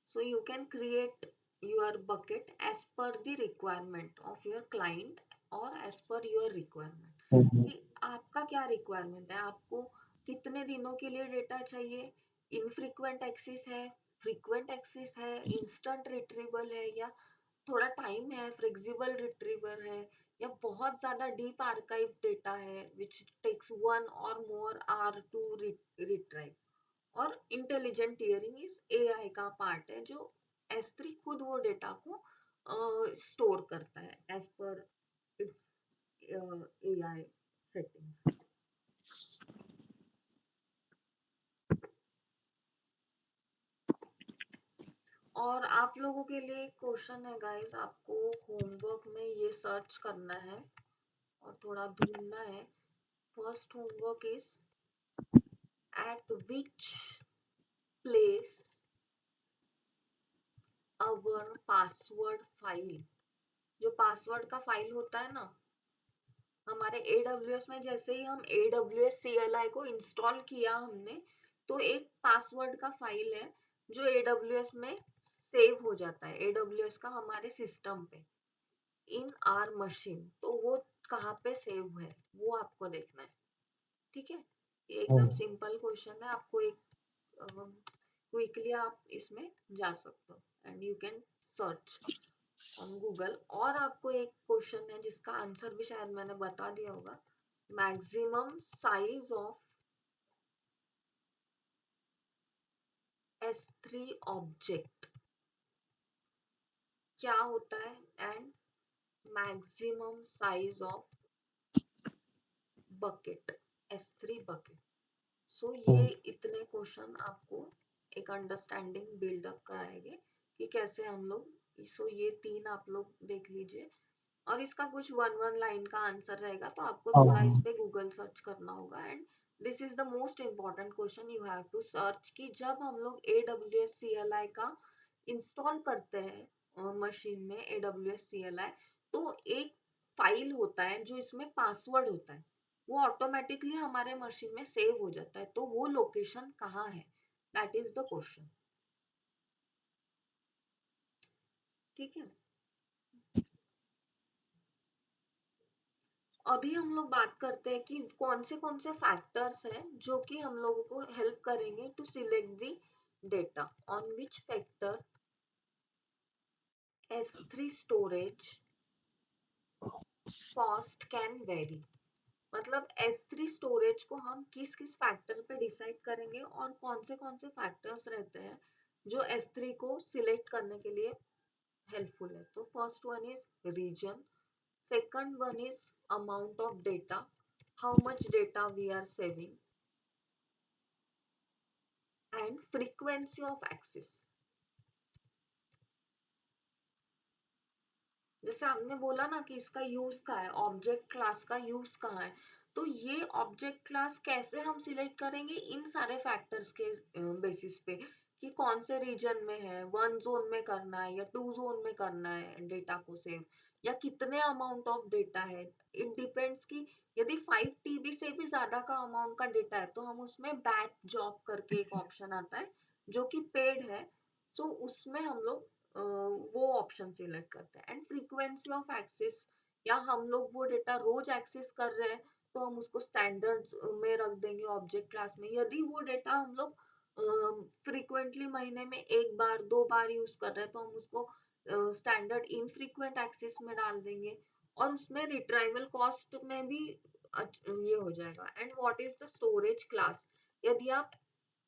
So you can create your bucket as per the requirement of your client or as per your requirement कि आपका क्या रिक्वायरमेंट है, आपको कितने दिनों के लिए डेटा चाहिए, इनफ्रीक्वेंट एक्सेस है, फ्रीक्वेंट एक्सेस है, इंस्टेंट रिट्रीवल है, या थोड़ा टाइम है, फ्लेक्सिबल रिट्रीवर है, या बहुत ज्यादा डीप आर्काइव डेटा है which takes 1 or more hour to retrieve. और इंटेलिजेंट टीयरिंग इस एआई का पार्ट है जो S3 खुद वो डेटा को स्टोर करता है as per it's AI setting. और आप लोगों के लिए क्वेश्चन है गाइस, आपको होमवर्क में ये सर्च करना है और थोड़ा ढूंढना है। First homework is eight which place our password file. जो पासवर्ड का फाइल होता है ना हमारे AWS में, जैसे ही हम AWS CLI को इंस्टॉल किया हमने, तो एक पासवर्ड का फाइल है जो AWS में सेव हो जाता है, AWS का हमारे सिस्टम पे इन आर मशीन। तो वो कहाँ पे सेव है वो आपको देखना है। ठीक है, ये एकदम सिंपल क्वेश्चन है, आपको एक क्विकली आप इसमें जा सकते हो and you can search on Google. और आपको एक क्वेश्चन है जिसका आंसर भी शायद मैंने बता दिया होगा। Maximum size of S3 object क्या होता है and maximum size of bucket S3 bucket. So ये इतने क्वेश्चन आपको एक अंडरस्टैंडिंग बिल्डअप कराएंगे कि कैसे हम लोग। सो ये तीन आप लोग देख लीजिए और इसका कुछ वन वन लाइन का आंसर रहेगा, तो आपको थोड़ा इस पे गूगल सर्च करना होगा। And this is the most important question you have to search कि जब हम लोग AWS CLI का इंस्टॉल करते हैं मशीन में AWS CLI, तो एक फाइल होता है जो इसमें पासवर्ड होता है, वो ऑटोमेटिकली हमारे मशीन में सेव हो जाता है। तो वो लोकेशन कहाँ है, दैट इज द क्वेश्चन। ठीक है, अभी हम लोग बात करते हैं कि कौन से फैक्टर्स हैं जो कि हम लोगों को हेल्प करेंगे to select the data. On which factor S3 storage cost can vary. मतलब S3 स्टोरेज को हम किस किस फैक्टर पे डिसाइड करेंगे और कौन से फैक्टर्स रहते हैं जो S3 को सिलेक्ट करने के लिए हेल्पफुल है। तो first one is region, second one is amount of data, how much data we are saving, and frequency of access। जैसे आपने बोला ना कि इसका यूज कहाँ है, ऑब्जेक्ट क्लास का यूज कहाँ है, तो ये ऑब्जेक्ट क्लास कैसे हम सिलेक्ट करेंगे, इन सारे फैक्टर्स के बेसिस पे, कि कौन से रीजन में है, 1 जोन में करना है या 2 जोन में करना है डेटा को सेव, या कितने अमाउंट ऑफ डेटा है। इट डिपेंड्स कि यदि 5 TB से भी ज्यादा का अमाउंट का डेटा है तो हम उसमें बैच जॉब करके एक ऑप्शन आता है जो कि पेड है, सो उसमें हम लोग वो ऑप्शन सिलेक्ट करते हैं। एंड फ्रीक्वेंसी ऑफ एक्सेस, या हम लोग वो डेटा रोज एक्सेस कर रहे हैं तो हम उसको स्टैंडर्ड्स में रख देंगे ऑब्जेक्ट क्लास में। यदि वो डेटा हम लोग फ्रीक्वेंटली महीने में 1 बार 2 बार यूज कर रहे हैं तो हम उसको स्टैंडर्ड इनफ्रीक्वेंट एक्सेस में डाल देंगे, और उसमें रिट्राइवल कॉस्ट में भी ये हो जाएगा। And what is the storage class, यदि आप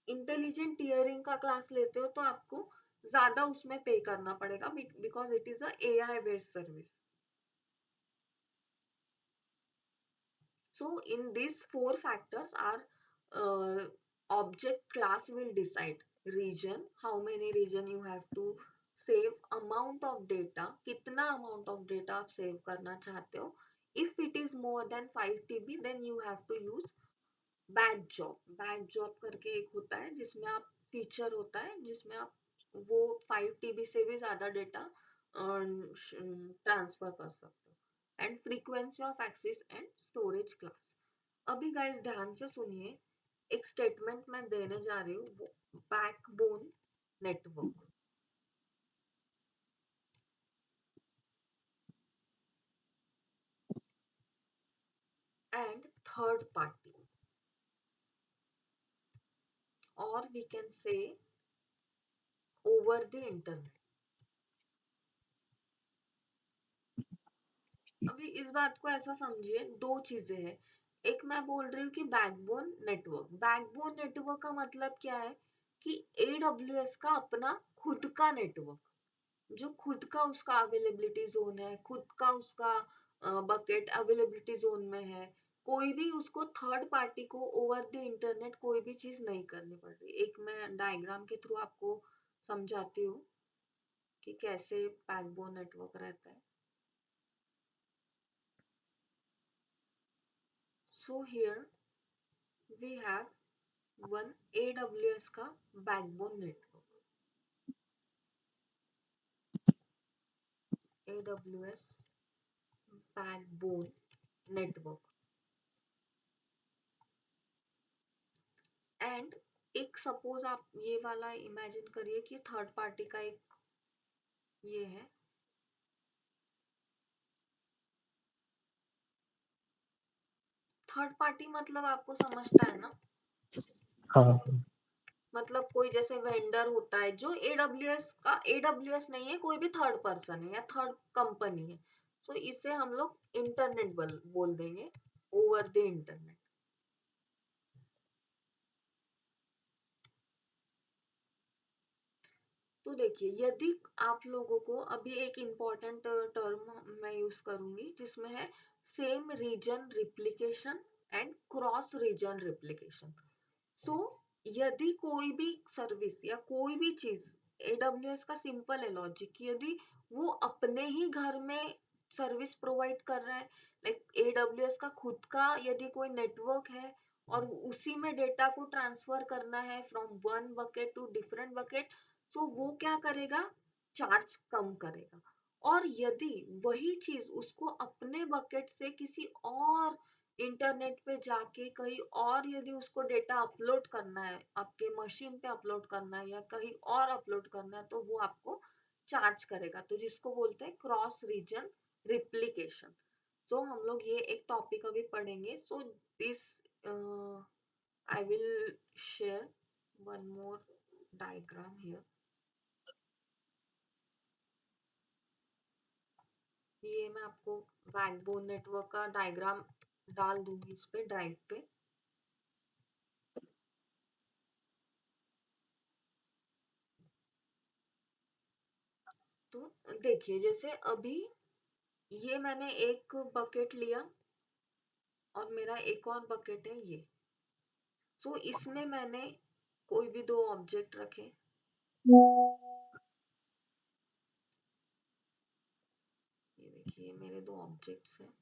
इंटेलिजेंट टीयरिंग का क्लास लेते हो तो आपको ज्यादा उसमें पे करना पड़ेगा, because it is a AI based service. So in these four factors, our object class will decide region, how many region you have to save, amount of data, कितना amount of data आप save करना चाहते हो। If it is more than 5 TB, then you have to use batch job करके एक होता है जिसमें आप फीचर होता है जिसमें आप वो 5 TB से भी ज्यादा डेटा ट्रांसफर कर सकते हो। And frequency of access and storage class. अभी गाइस ध्यान से सुनिए, एक स्टेटमेंट मैं देने जा रही हूँ, backbone network and third party, और we can say over the internet. अभी इस बात को ऐसा समझिए, दो चीजें हैं। एक मैं बोल रही हूँ कि बैकबोन नेटवर्क का मतलब क्या है, कि AWS का अपना खुद का नेटवर्क, जो खुद का उसका अवेलेबिलिटी जोन है, खुद का उसका बकेट अवेलेबिलिटी जोन में है। कोई भी उसको थर्ड पार्टी को ओवर द इंटरनेट कोई भी चीज नहीं करनी पड़ रही। एक मैं डायग्राम के थ्रू आपको समझाती हूँ कि कैसे बैकबोन नेटवर्क रहता है। So here we have one AWS का backbone network, AWS backbone network. And एक सपोज आप ये वाला इमेजिन करिए कि थर्ड पार्टी का एक ये है। थर्ड पार्टी मतलब आपको समझता है ना, हाँ। मतलब कोई जैसे वेंडर होता है जो AWS नहीं है, कोई भी थर्ड पर्सन है या थर्ड कंपनी है। सो इसे हम लोग इंटरनेट बोल देंगे, ओवर द इंटरनेट। तो देखिए, यदि आप लोगों को अभी एक इम्पॉर्टेंट टर्म मैं यूज करूंगी जिसमें है same region replication and cross region replication. So यदि कोई भी सर्विस या कोई भी चीज, AWS का सिंपल है लॉजिक, यदि वो अपने ही घर में सर्विस प्रोवाइड कर रहा है, लाइक AWS का खुद का यदि कोई नेटवर्क है और उसी में डेटा को ट्रांसफर करना है from one bucket to different bucket, तो वो क्या करेगा, चार्ज कम करेगा। और यदि वही चीज उसको अपने बकेट से किसी और इंटरनेट पे जाके कहीं और यदि उसको डेटा अपलोड करना है, आपके मशीन पे अपलोड करना है या कहीं और अपलोड करना है, तो वो आपको चार्ज करेगा, तो जिसको बोलते हैं क्रॉस रीजन रिप्लिकेशन। सो हम लोग ये एक टॉपिक अभी पढ़ेंगे। So this I will share one more diagram here. ये मैं आपको बैकबोन नेटवर्क का डायग्राम डाल दूंगी इस पे ड्राइव पे। तो देखिए, जैसे अभी ये मैंने एक बकेट लिया और मेरा एक और बकेट है ये। सो इसमें मैंने कोई भी दो ऑब्जेक्ट रखे, ये मेरे दो ऑब्जेक्ट्स हैं।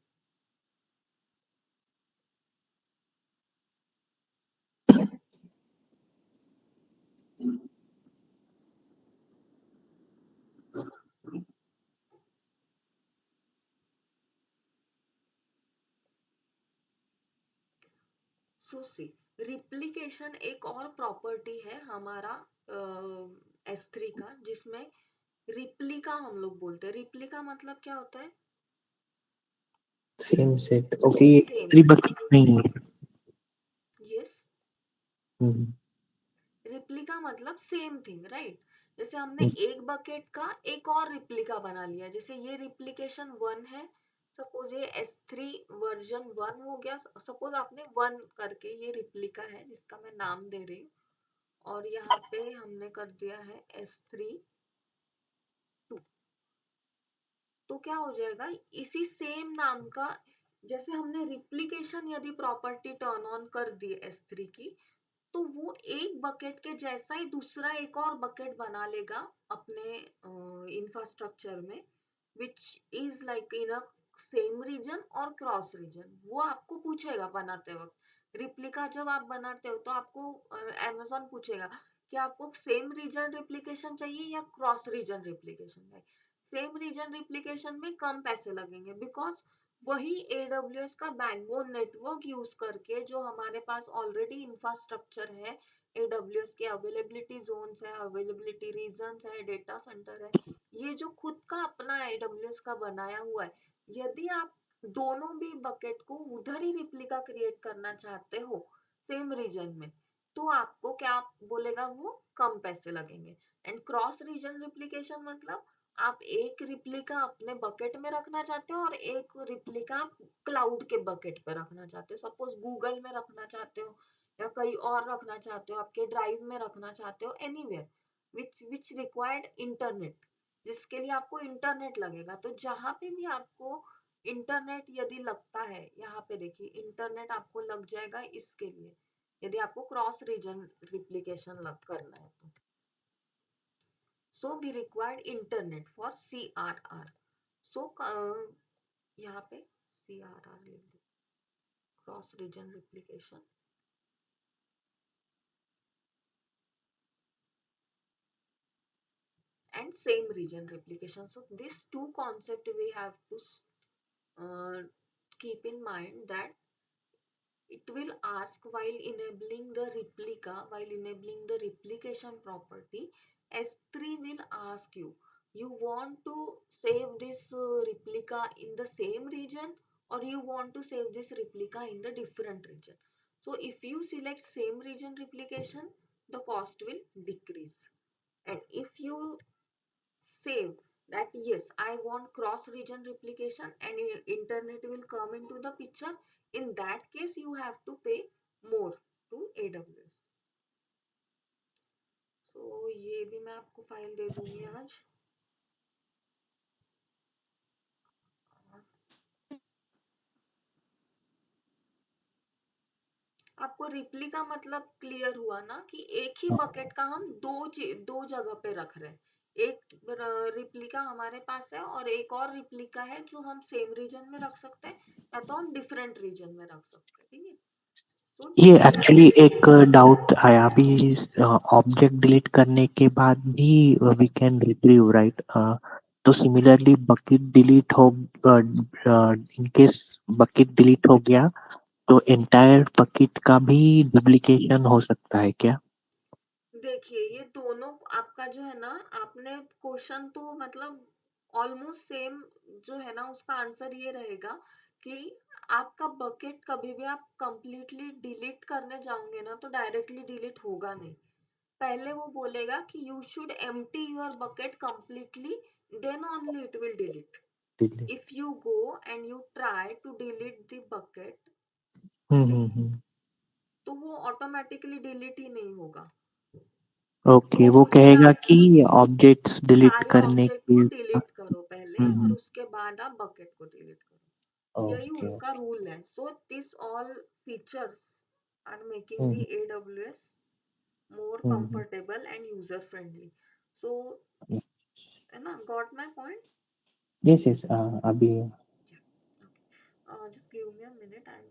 सो सी, रिप्लिकेशन एक और प्रॉपर्टी है हमारा S3 का, जिसमें रिप्लिका हम लोग बोलते हैं। रिप्लिका मतलब क्या होता है? सेम सेट, ओके, ये सेम। थ्री बकेट नहीं है। यस, हम्म, रिप्लिका मतलब सेम थिंग, राइट? जैसे हमने हम्म, एक बकेट का एक और रिप्लिका बना लिया, जैसे ये रिप्लिकेशन 1 है। सपोज ये S3 वर्जन 1 हो गया। सपोज आपने 1 करके, ये रिप्लिका है जिसका मैं नाम दे रही हूँ, और यहाँ पे हमने कर दिया है S3 2। तो क्या हो जाएगा, इसी सेम नाम का, जैसे हमने रिप्लिकेशन यदि प्रॉपर्टी टर्न ऑन कर दी S3 की, तो वो एक बकेट के जैसा ही दूसरा एक और बकेट बना लेगा अपने इंफ्रास्ट्रक्चर में, which is like in a same region और क्रॉस रीजन। वो आपको पूछेगा बनाते वक्त, रिप्लिका जब आप बनाते हो तो आपको अमेजोन पूछेगा कि आपको सेम रीजन रिप्लिकेशन चाहिए या क्रॉस रीजन रिप्लिकेशन चाहिए। सेम रीजन रिप्लिकेशन में कम पैसे लगेंगे, बिकॉज वही AWS का बैकबोन नेटवर्क यूज करके, जो हमारे पास ऑलरेडी इंफ्रास्ट्रक्चर है, AWS के अवेलेबिलिटी जोन्स है, अवेलेबिलिटी रीजन्स है, डेटा सेंटर है, ये जो खुद का अपना AWS का बनाया हुआ है। यदि आप दोनों भी बकेट को उधर ही रिप्लिका क्रिएट करना चाहते हो सेम रीजन में, तो आपको क्या बोलेगा, वो कम पैसे लगेंगे। एंड क्रॉस रीजन रिप्लिकेशन मतलब आप एक रिप्लिका अपने बकेट में रखना चाहते हो और एक रिप्लिका क्लाउड के बकेट पे रखना चाहते हो। सपोज गूगल में रखना चाहते हो, या कहीं और रखना चाहते हो, आपके ड्राइव में रखना चाहते हो, एनीवेयर विच रिक्वायर्ड इंटरनेट, जिसके लिए आपको इंटरनेट लगेगा। तो जहां पे भी आपको इंटरनेट यदि लगता है, यहाँ पे देखिए इंटरनेट आपको लग जाएगा इसके लिए, यदि आपको क्रॉस रीजन रिप्लिकेशन लग करना है तो। So we required internet for CRR. So यहाँ पे CRR लिख दो, cross region replication and same region replication. So these two concept we have to uh, keep in mind, that it will ask while enabling the replica, while enabling the replication property, S3 will ask you, you want to save this replica in the same region, or you want to save this replica in the different region. So if you select same region replication, the cost will decrease. And if you save that yes, I want cross region replication and internet will come into the picture, in that case you have to pay more to AWS. So ये भी मैं आपको file दे दूंगी आज। आपको replica मतलब clear हुआ ना, कि एक ही बकेट का हम दो जगह पे रख रहे हैं। एक रिप्लिका हमारे पास है और एक और रिप्लिका है जो हम सेम रीजन में रख सकते हैं, या तो हम डिफरेंट रीजन में रख सकते हैं, ठीक है? सो ये दिस इज एक्चुअली एक डाउट आया अभी, ऑब्जेक्ट डिलीट करने के बाद भी वी कैन रिट्रीव, राइट? तो सिमिलरली बकेट डिलीट हो, इन केस बकेट डिलीट हो गया तो एंटायर बकेट का भी डुप्लीकेशन हो सकता है क्या? देखिए ये दोनों आपका जो है ना, आपने क्वेश्चन तो मतलब ऑलमोस्ट सेम जो है ना, उसका आंसर ये रहेगा कि आपका बकेट कभी भी आप कंप्लीटली डिलीट करने जाओगे ना, तो डायरेक्टली डिलीट होगा नहीं। पहले वो बोलेगा कि you should empty your bucket completely, then only it will delete. Delete. If you go and you try to delete the bucket, hmm. तो वो ऑटोमेटिकली डिलीट ही नहीं होगा। वो ओके, वो पूछेगा, कहेगा कि ऑब्जेक्ट्स डिलीट सारे करने ऑब्जेक्ट को के। डिलीट करो पहले, और हम्म। उसके बाद आप बकेट को डिलीट करो। यही ओके। उनका रूल है। So this all features are making the hmm. AWS more hmm. comfortable and user friendly. So है ना, got my point? Yes yes, अभी just give me a minute. I'm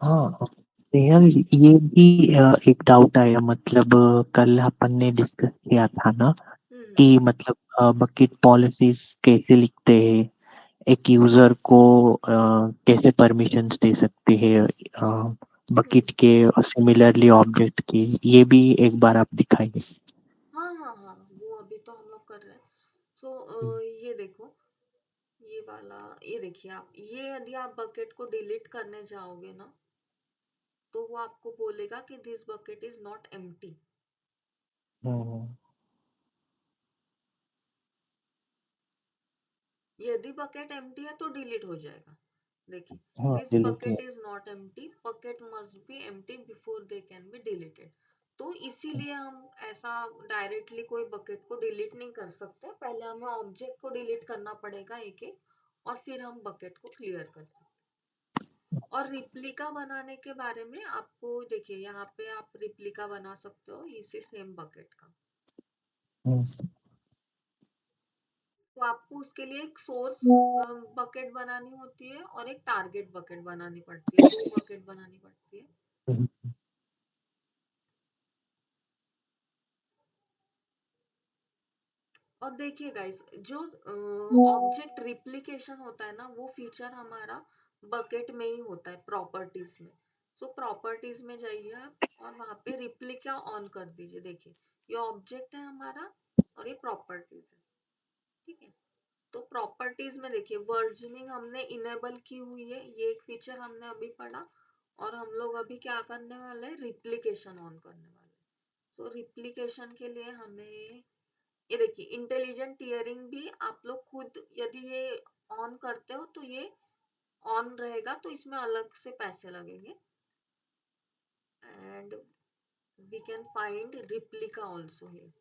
हाँ, यार ये भी एक डाउट आया मतलब कल अपन ने डिस्कस किया था ना कि hmm. मतलब बकेट पॉलिसीज कैसे लिखते हैं एक यूजर को कैसे परमिशंस दे सकते हैं Hmm. बकेट के सिमिलरली ऑब्जेक्ट के ये भी एक बार आप दिखाइए। हाँ हाँ हाँ, वो अभी तो हम लोग कर रहे हैं। सो ये देखो, ये वाला, ये देखिए आप, ये यदि आप बकेट को डिलीट करने जाओगे ना, तो वो आपको बोलेगा कि this bucket is not empty. Hmm, यदि बकेट एम्प्टी है तो डिलीट हो जाएगा। देखिए, हाँ दिस डिलीट है। Bucket is not empty, bucket must be empty before they can be deleted. तो इसीलिए हम ऐसा डायरेक्टली कोई बकेट को डिलीट नहीं कर सकते, पहले हमें ऑब्जेक्ट को डिलीट करना पड़ेगा एक एक, और फिर हम बकेट को क्लियर कर सकते। और रिप्लिका बनाने के बारे में आपको देखिए, यहाँ पे आप रिप्लिका बना सकते हो इसी सेम बकेट का। हम्म, तो आपको उसके लिए एक सोर्स बकेट बनानी होती है और एक टारगेट बकेट बनानी पड़ती है, दो बकेट बनानी पड़ती है। हम्म, और देखिए गाइस, जो ऑब्जेक्ट रिप्लिकेशन होता है ना, वो फीचर हमारा बकेट में ही होता है, प्रॉपर्टीज में। सो प्रॉपर्टीज में जाइए आप और वहां पे रिप्लिका ऑन कर दीजिए। देखिए, ये ऑब्जेक्ट है हमारा और ये प्रॉपर्टीज है। ठीक है, तो प्रॉपर्टीज में देखिए, वर्जनिंग हमने इनेबल की हुई है, ये एक फीचर हमने अभी पढ़ा। और हम लोग अभी क्या करने वाले हैं, रिप्लिकेशन ऑन करने वाले हैं। सो रिप्लिकेशन के लिए हमें, ये देखिए, इंटेलिजेंट टीयरिंग भी आप लोग खुद यदि ये ऑन करते हो तो ये ऑन रहेगा, तो इसमें अलग से पैसे लगेंगे। And we can find replica also here.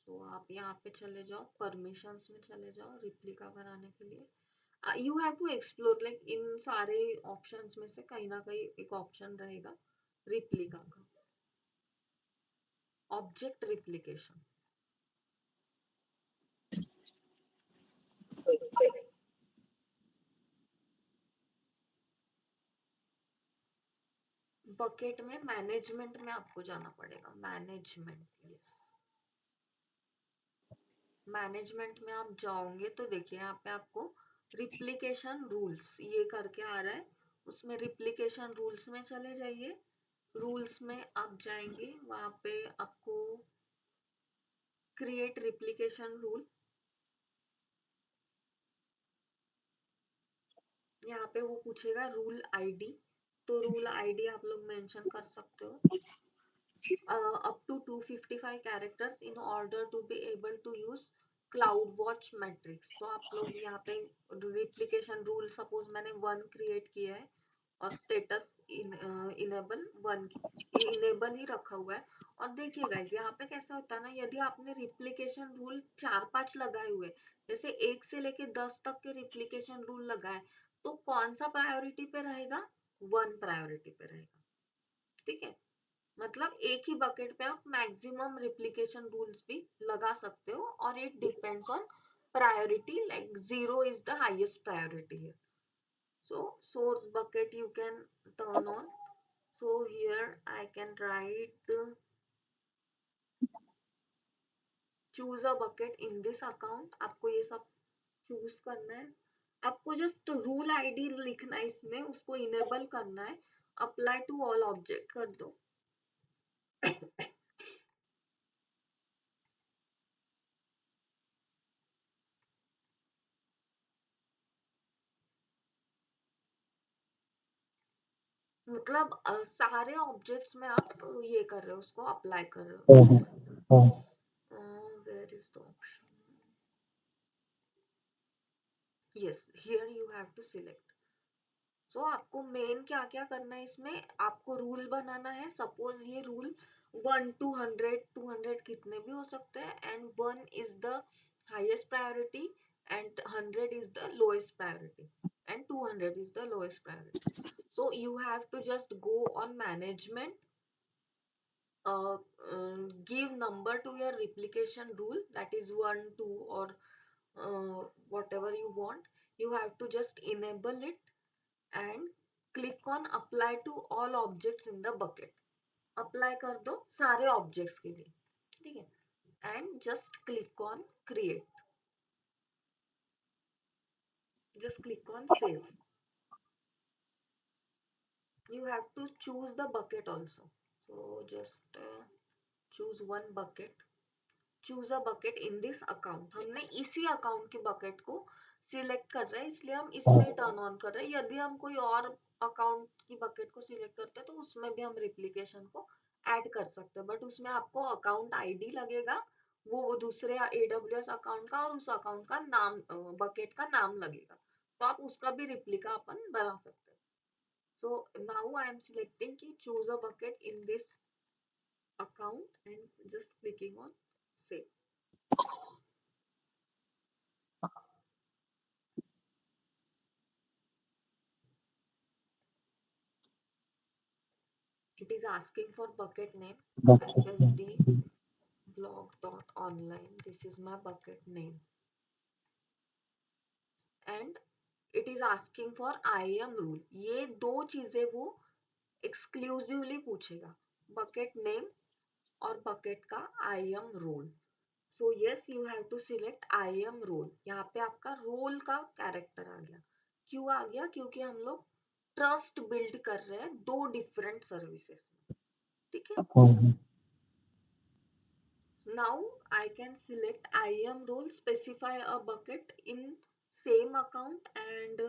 तो आप यहाँ पे चले जाओ, परमिशंस में चले जाओ रिप्लिका बनाने के लिए। You have to explore, like in सारे ऑप्शंस में से कहीं ना कहीं एक ऑप्शन रहेगा रिप्लिका का, ऑब्जेक्ट रिप्लिकेशन। बकेट में मैनेजमेंट में आपको जाना पड़ेगा, मैनेजमेंट, यस। मैनेजमेंट में आप जाओगे तो देखिए, यहाँ पे आपको रिप्लिकेशन रूल्स ये करके आ रहा है, उसमें रिप्लिकेशन रूल्स में चले जाइए। रूल्स में आप जाएंगे, वहां पे आपको क्रिएट रिप्लिकेशन रूल, यहाँ पे वो पूछेगा रूल आईडी। तो रूल आईडी आप लोग मेंशन कर सकते हो, up to 255 characters in order to be able to use CloudWatch metrics। तो आप लोग यहाँ पे रिप्लिकेशन रूल, सपोज मैंने वन क्रिएट किया है और स्टेटस इनेबल वन, इनेबल ही रखा हुआ है। और देखिए गाइस, यहाँ पे कैसा होता है ना, यदि आपने रिप्लिकेशन रूल चार पांच लगाए हुए, जैसे एक से लेके 10 तक के रिप्लिकेशन रूल लगाए, तो कौन सा प्रायोरिटी पे रहेगा, वन प्रायोरिटी पे रहेगा। ठीक है, मतलब एक ही बकेट पे आप मैक्सिमम रिप्लिकेशन रूल्स भी लगा सकते हो, और it depends on priority, like zero is the highest priority है। So source bucket you can turn on. So here I can right choose a bucket in this account. आपको ये सब choose करना है, आपको जस्ट रूल आईडी लिखना है इसमें, उसको इनेबल करना है, अप्लाई टू ऑल ऑब्जेक्ट कर दो। मतलब सारे ऑब्जेक्ट्स में आप ये कर रहे हो, उसको अप्लाई कर रहे हो। Hmm, hmm, where is the option, yes, here you have to select. So आपको मेन क्या क्या करना है इसमें, आपको रूल बनाना है। सपोज ये रूल 1 to 100, 200 कितने भी हो सकते हैं, and 1 is the highest priority, and 100 is the lowest priority, and 200 is the lowest priority. तो you have to just go on management, give number to your replication rule, that is 1 2 or whatever you want. You have to just enable it and click on apply to all objects in the bucket. Apply कर दो सारे objects के लिए, ठीक है, and just click on create, just click on save. You have to choose the bucket also, so just choose one bucket. Choose a bucket in this account, हमने इसी account के बकेट को सिलेक्ट कर रहे हैं, इसलिए हम इसमें ही टर्न ऑन कर रहे हैं। यदि हम कोई और अकाउंट की बकेट को सिलेक्ट करते हैं तो उसमें भी हम रिप्लिकेशन को ऐड कर सकते हैं, बट उसमें आपको अकाउंट आईडी लगेगा, वो दूसरे AWS अकाउंट का और उस अकाउंट का नाम, बकेट का नाम लगेगा, तो आप उसका भी रिप्लिका अपन बना सकते हैं। So now I am selecting कि choose a bucket in this account and just clicking on save. It is asking for bucket name, ssd blog.online. This is my bucket name. And it is asking for IAM rule. ये दो चीजें वो exclusively पूछेगा, bucket name और bucket का IAM role. So yes, you have to select IAM role. यहाँ पे आपका role का character आ गया। क्यों आ गया? क्योंकि हम लोग ट्रस्ट बिल्ड कर रहे हैं दो डिफरेंट सर्विसेज में, ठीक है। Now I can select IAM role, specify a bucket in same account and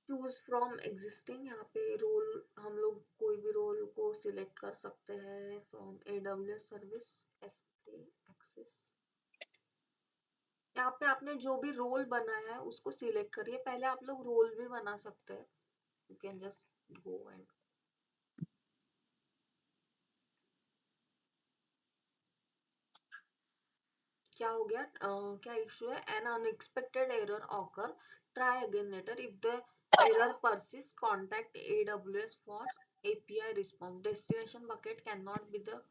choose from existing। यहाँ पे रोल हम लोग कोई भी रोल को सिलेक्ट कर सकते हैं from AWS service S3 access. यहाँ पे आपने जो भी रोल बनाया है उसको सिलेक्ट करिए, पहले आप लोग रोल भी बना सकते हैं। You can just go and क्या हो गया, क्या इशू है? An unexpected error occur, try again later, if the error persist contact AWS for API response, destination bucket can not be the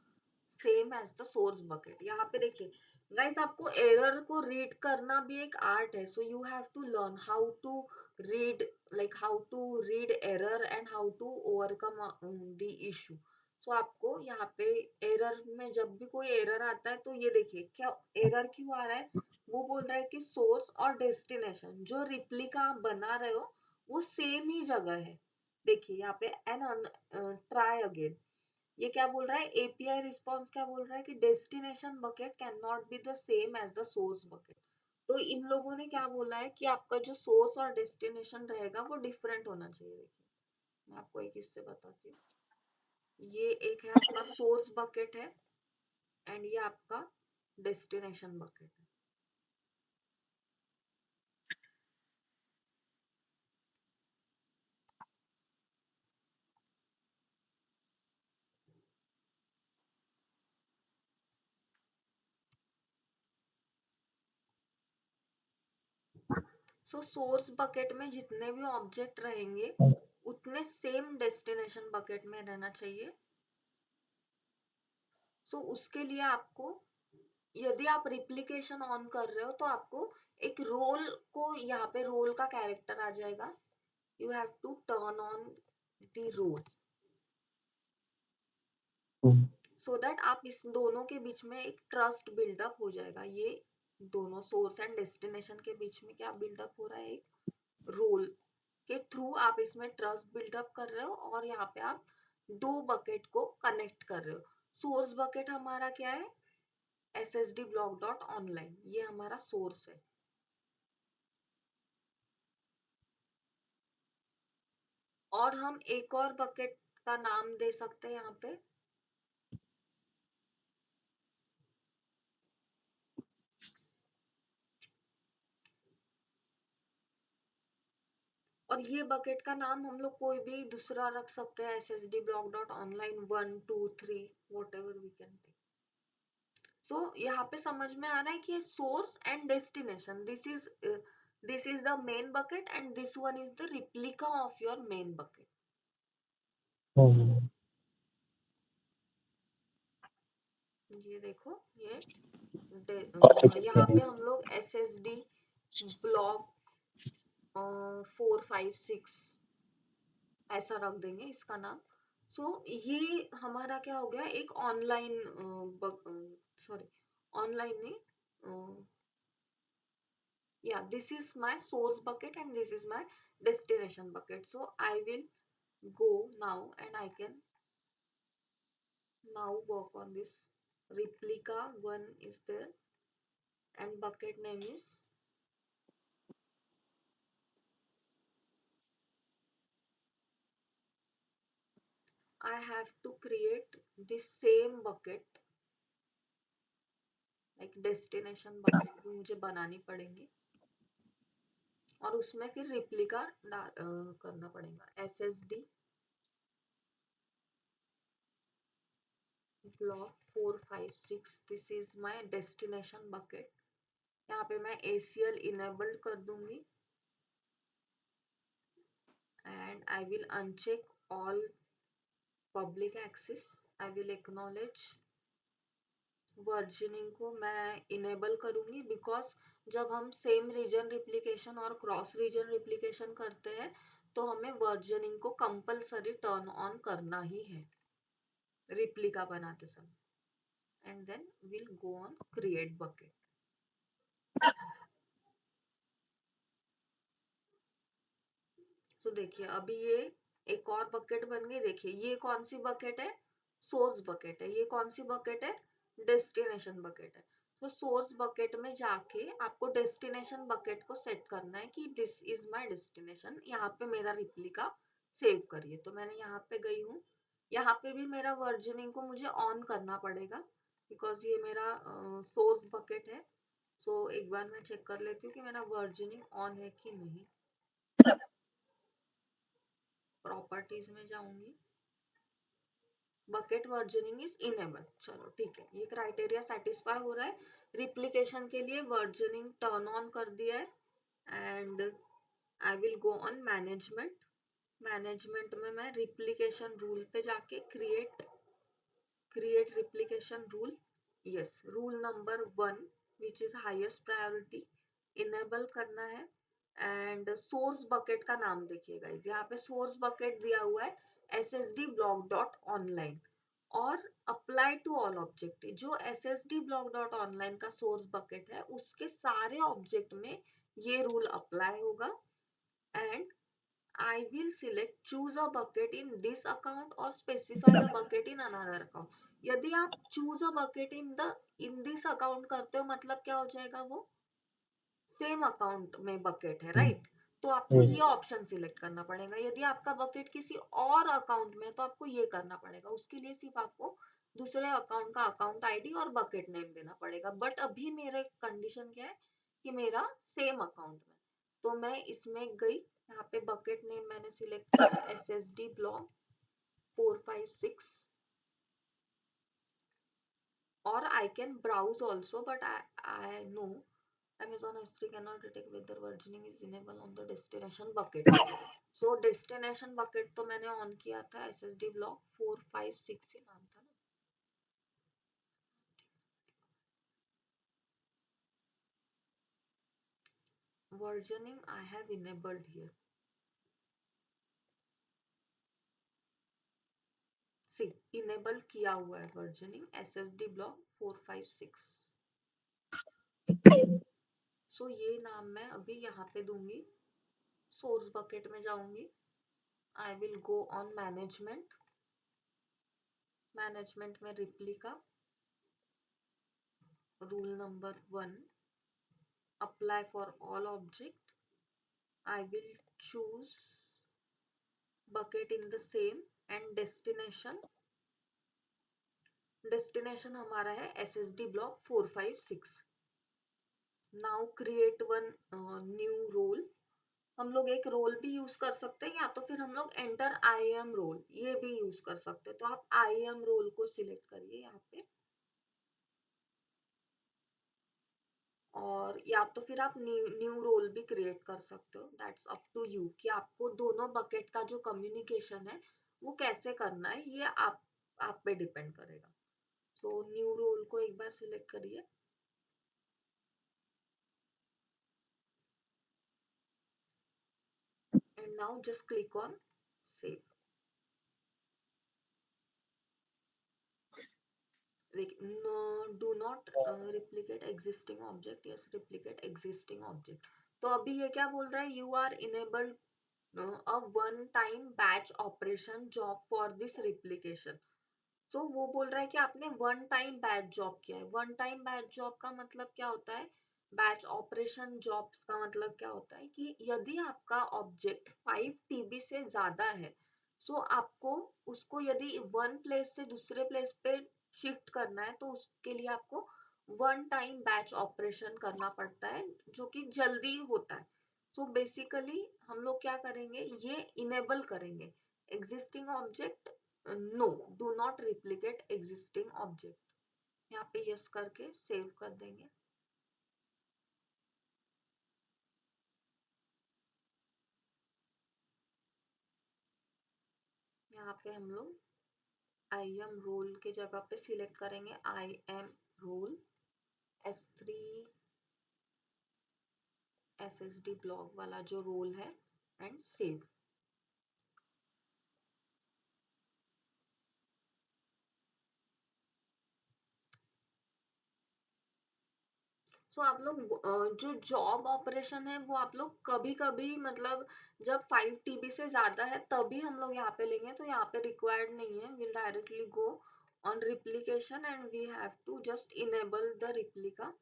same as the source bucket. यहाँ पे देखिए guys, आपको error को रीड करना भी एक art है, so you have to learn how to read, like how to read error and how to overcome the issue. So आपको यहाँ पे एरर में जब भी कोई एरर आता है तो ये देखिए क्या एरर क्यों आ रहा है, वो बोल रहा है कि सोर्स और डेस्टिनेशन जो रिप्लिका आप बना रहे हो वो सेम ही जगह है। देखिए यहाँ पे एन ट्राई अगेन, ये क्या बोल रहा है, एपीआई रिस्पॉन्स क्या बोल रहा है कि destination bucket can not be the same as the source bucket. तो इन लोगों ने क्या बोला है कि आपका जो सोर्स और डेस्टिनेशन रहेगा वो डिफरेंट होना चाहिए। देखिए मैं आपको एक इससे बताती हूँ, ये एक है आपका सोर्स बकेट है एंड ये आपका डेस्टिनेशन बकेट है। सो सोर्स बकेट में जितने भी ऑब्जेक्ट रहेंगे उतने सेम डेस्टिनेशन बकेट में रहना चाहिए। सो उसके लिए आपको, यदि आप रिप्लिकेशन ऑन कर रहे हो तो आपको एक रोल को, यहाँ पे रोल का कैरेक्टर आ जाएगा, you have to turn on the role so that आप इस दोनों के बीच में एक ट्रस्ट बिल्डअप हो जाएगा। ये दोनों सोर्स एंड डेस्टिनेशन के बीच में क्या बिल्डअप हो रहा है, एक रोल के थ्रू आप इसमें ट्रस्ट बिल्डअप कर रहे हो और यहाँ पे आप दो बकेट को कनेक्ट कर रहे हो। सोर्स बकेट हमारा क्या है, SSD blog.online, ये हमारा सोर्स है। और हम एक और बकेट का नाम दे सकते हैं यहाँ पे, और ये बकेट का नाम हम लोग कोई भी दूसरा रख सकते हैं, SSD blog.online 1 2 3 whatever we can take। सो यहाँ पे समझ में आ रहा है कि source and destination, this is the main bucket and this one is the replica of your main bucket. ये देखो, ये और यहाँ पे हम लोग SSD ब्लॉक 456 ऐसा रख देंगे इसका नाम। सो ये हमारा क्या हो गया, एक ऑनलाइन, सॉरी, ऑनलाइन नहीं, yeah, this is my source bucket and this is my destination bucket. So I will go now and I can now work on this. Replica one is there and bucket name is, I have to create this same bucket, like destination bucket भी मुझे बनानी पड़ेंगी और उसमें फिर replica करना पड़ेगा। SSD block 456, this is my destination bucket। यहाँ पे मैं ACL enabled कर दूंगी and I will uncheck all public access। I will acknowledge versioning को मैं इनेबल करूंगी, बिकॉज जब हम सेम रीजन रिप्लिकेशन और क्रॉस रीजन रिप्लिकेशन करते हैं तो हमें वर्जनिंग को कंपलसरी टर्न ऑन करना ही है रिप्लिका बनाते समय। And then will go on create bucket. So देखिए अभी ये एक और बकेट बन गई। देखिए ये कौन सी बकेट है, सोर्स बकेट है। ये कौन सी बकेट है, डेस्टिनेशन बकेट है। तो सोर्स बकेट में जाके आपको डेस्टिनेशन बकेट को सेट करना है कि दिस इज माय डेस्टिनेशन, यहाँ पे मेरा रिप्लिका सेव करिए। तो मैंने यहाँ पे गई हूँ, यहाँ पे भी मेरा वर्जनिंग को मुझे ऑन करना पड़ेगा बिकॉज ये मेरा सोर्स बकेट है। सो एक बार मैं चेक कर लेती हूँ कि मेरा वर्जनिंग ऑन है कि नहीं। प्रॉपर्टीज में जाऊंगी, बकेट वर्जनिंग इज इनेबल। चलो ठीक है, ये क्राइटेरिया सेटिस्फाई हो रहा है। रिप्लिकेशन के लिए वर्जनिंग टर्न ऑन कर दिया है and I will go on management. Management में मैं रिप्लिकेशन रूल पे जाके create replication rule, yes, rule number 1 which is highest priority enable करना है। एंड सोर्स बकेट का नाम देखिए गाइस, यहाँ पे सोर्स बकेट दिया हुआ है SSD ब्लॉक डॉट ऑनलाइन और अप्लाई टू ऑल ऑब्जेक्ट। जो SSD ब्लॉक डॉट ऑनलाइन का सोर्स बकेट है उसके सारे ऑब्जेक्ट में ये रूल अप्लाई होगा। And I will select choose a bucket in this account or specify a bucket in another account। यदि आप choose a bucket in this account करते हो मतलब क्या हो जाएगा, वो सेम अकाउंट में बकेट है, राइट। तो आपको ये ऑप्शन सिलेक्ट करना पड़ेगा। यदि आपका बकेट किसी और अकाउंट में है तो आपको ये करना पड़ेगा। उसके लिए सिर्फ आपको दूसरे अकाउंट का अकाउंट आईडी और बकेट नेम देना पड़ेगा। बट अभी मेरे कंडीशन क्या है कि मेरा सेम अकाउंट में, तो मैं इसमें गई, यहाँ पे बकेट नेम मैंने सिलेक्ट किया SSD block 456 or I can browse also, but I know Amazon S3 cannot detect whether versioning is enabled on the destination bucket। So destination bucket तो मैंने ऑन किया था, SSD ब्लॉक 456 ही नाम था ना। Versioning I have enabled here। See enable किया हुआ है वर्जनिंग SSD ब्लॉक 456। सो ये नाम मैं अभी यहाँ पे दूंगी। सोर्स बकेट में जाऊंगी, I will go on management. Management में replica rule number 1 apply for all object। I will choose bucket in the same and destination हमारा है SSD block 456। Now create one new role. हम लोग एक role भी use कर सकते हैं या तो फिर हम लोग एंटर IAM रोल ये भी यूज कर सकते हैं। तो आप IAM रोल को सिलेक्ट करिए यहाँ पे, और या तो फिर आप न्यू रोल भी क्रिएट कर सकते हो। दैट्स अप टू यू कि आपको दोनों बकेट का जो कम्युनिकेशन है वो कैसे करना है, ये आप पे डिपेंड करेगा। सो न्यू रोल को एक बार सिलेक्ट करिए and now just click on save. No, do not replicate existing object. Yes, replicate existing object. तो अभी ये क्या बोल रहा है? You are enabled a one time batch operation job for this replication. So वो बोल रहा है कि आपने वन टाइम बैच जॉब किया है. वन टाइम बैच जॉब का मतलब क्या होता है? बैच ऑपरेशन जॉब्स का मतलब क्या होता है कि यदि आपका ऑब्जेक्ट 5 TB से ज्यादा है, सो आपको उसको यदि वन प्लेस से दूसरे प्लेस पे शिफ्ट करना है, तो उसके लिए आपको वन टाइम बैच ऑपरेशन करना पड़ता है, जो कि जल्दी होता है. सो बेसिकली हम लोग क्या करेंगे, ये इनेबल करेंगे existing object. No, do not replicate existing object. यहाँ पे यस करके सेव कर देंगे. यहाँ पे हम लोग आई एम रोल के जगह पे सिलेक्ट करेंगे IAM role S3 SSD block वाला जो रोल है एंड सेव. सो आप लोग जो जॉब ऑपरेशन है वो आप लोग कभी कभी मतलब जब 5 TB से ज्यादा है तभी हम लोग यहाँ पे लेंगे, तो यहाँ पे रिक्वायर्ड नहीं है. Will directly go on replication and we have to just enable the replica.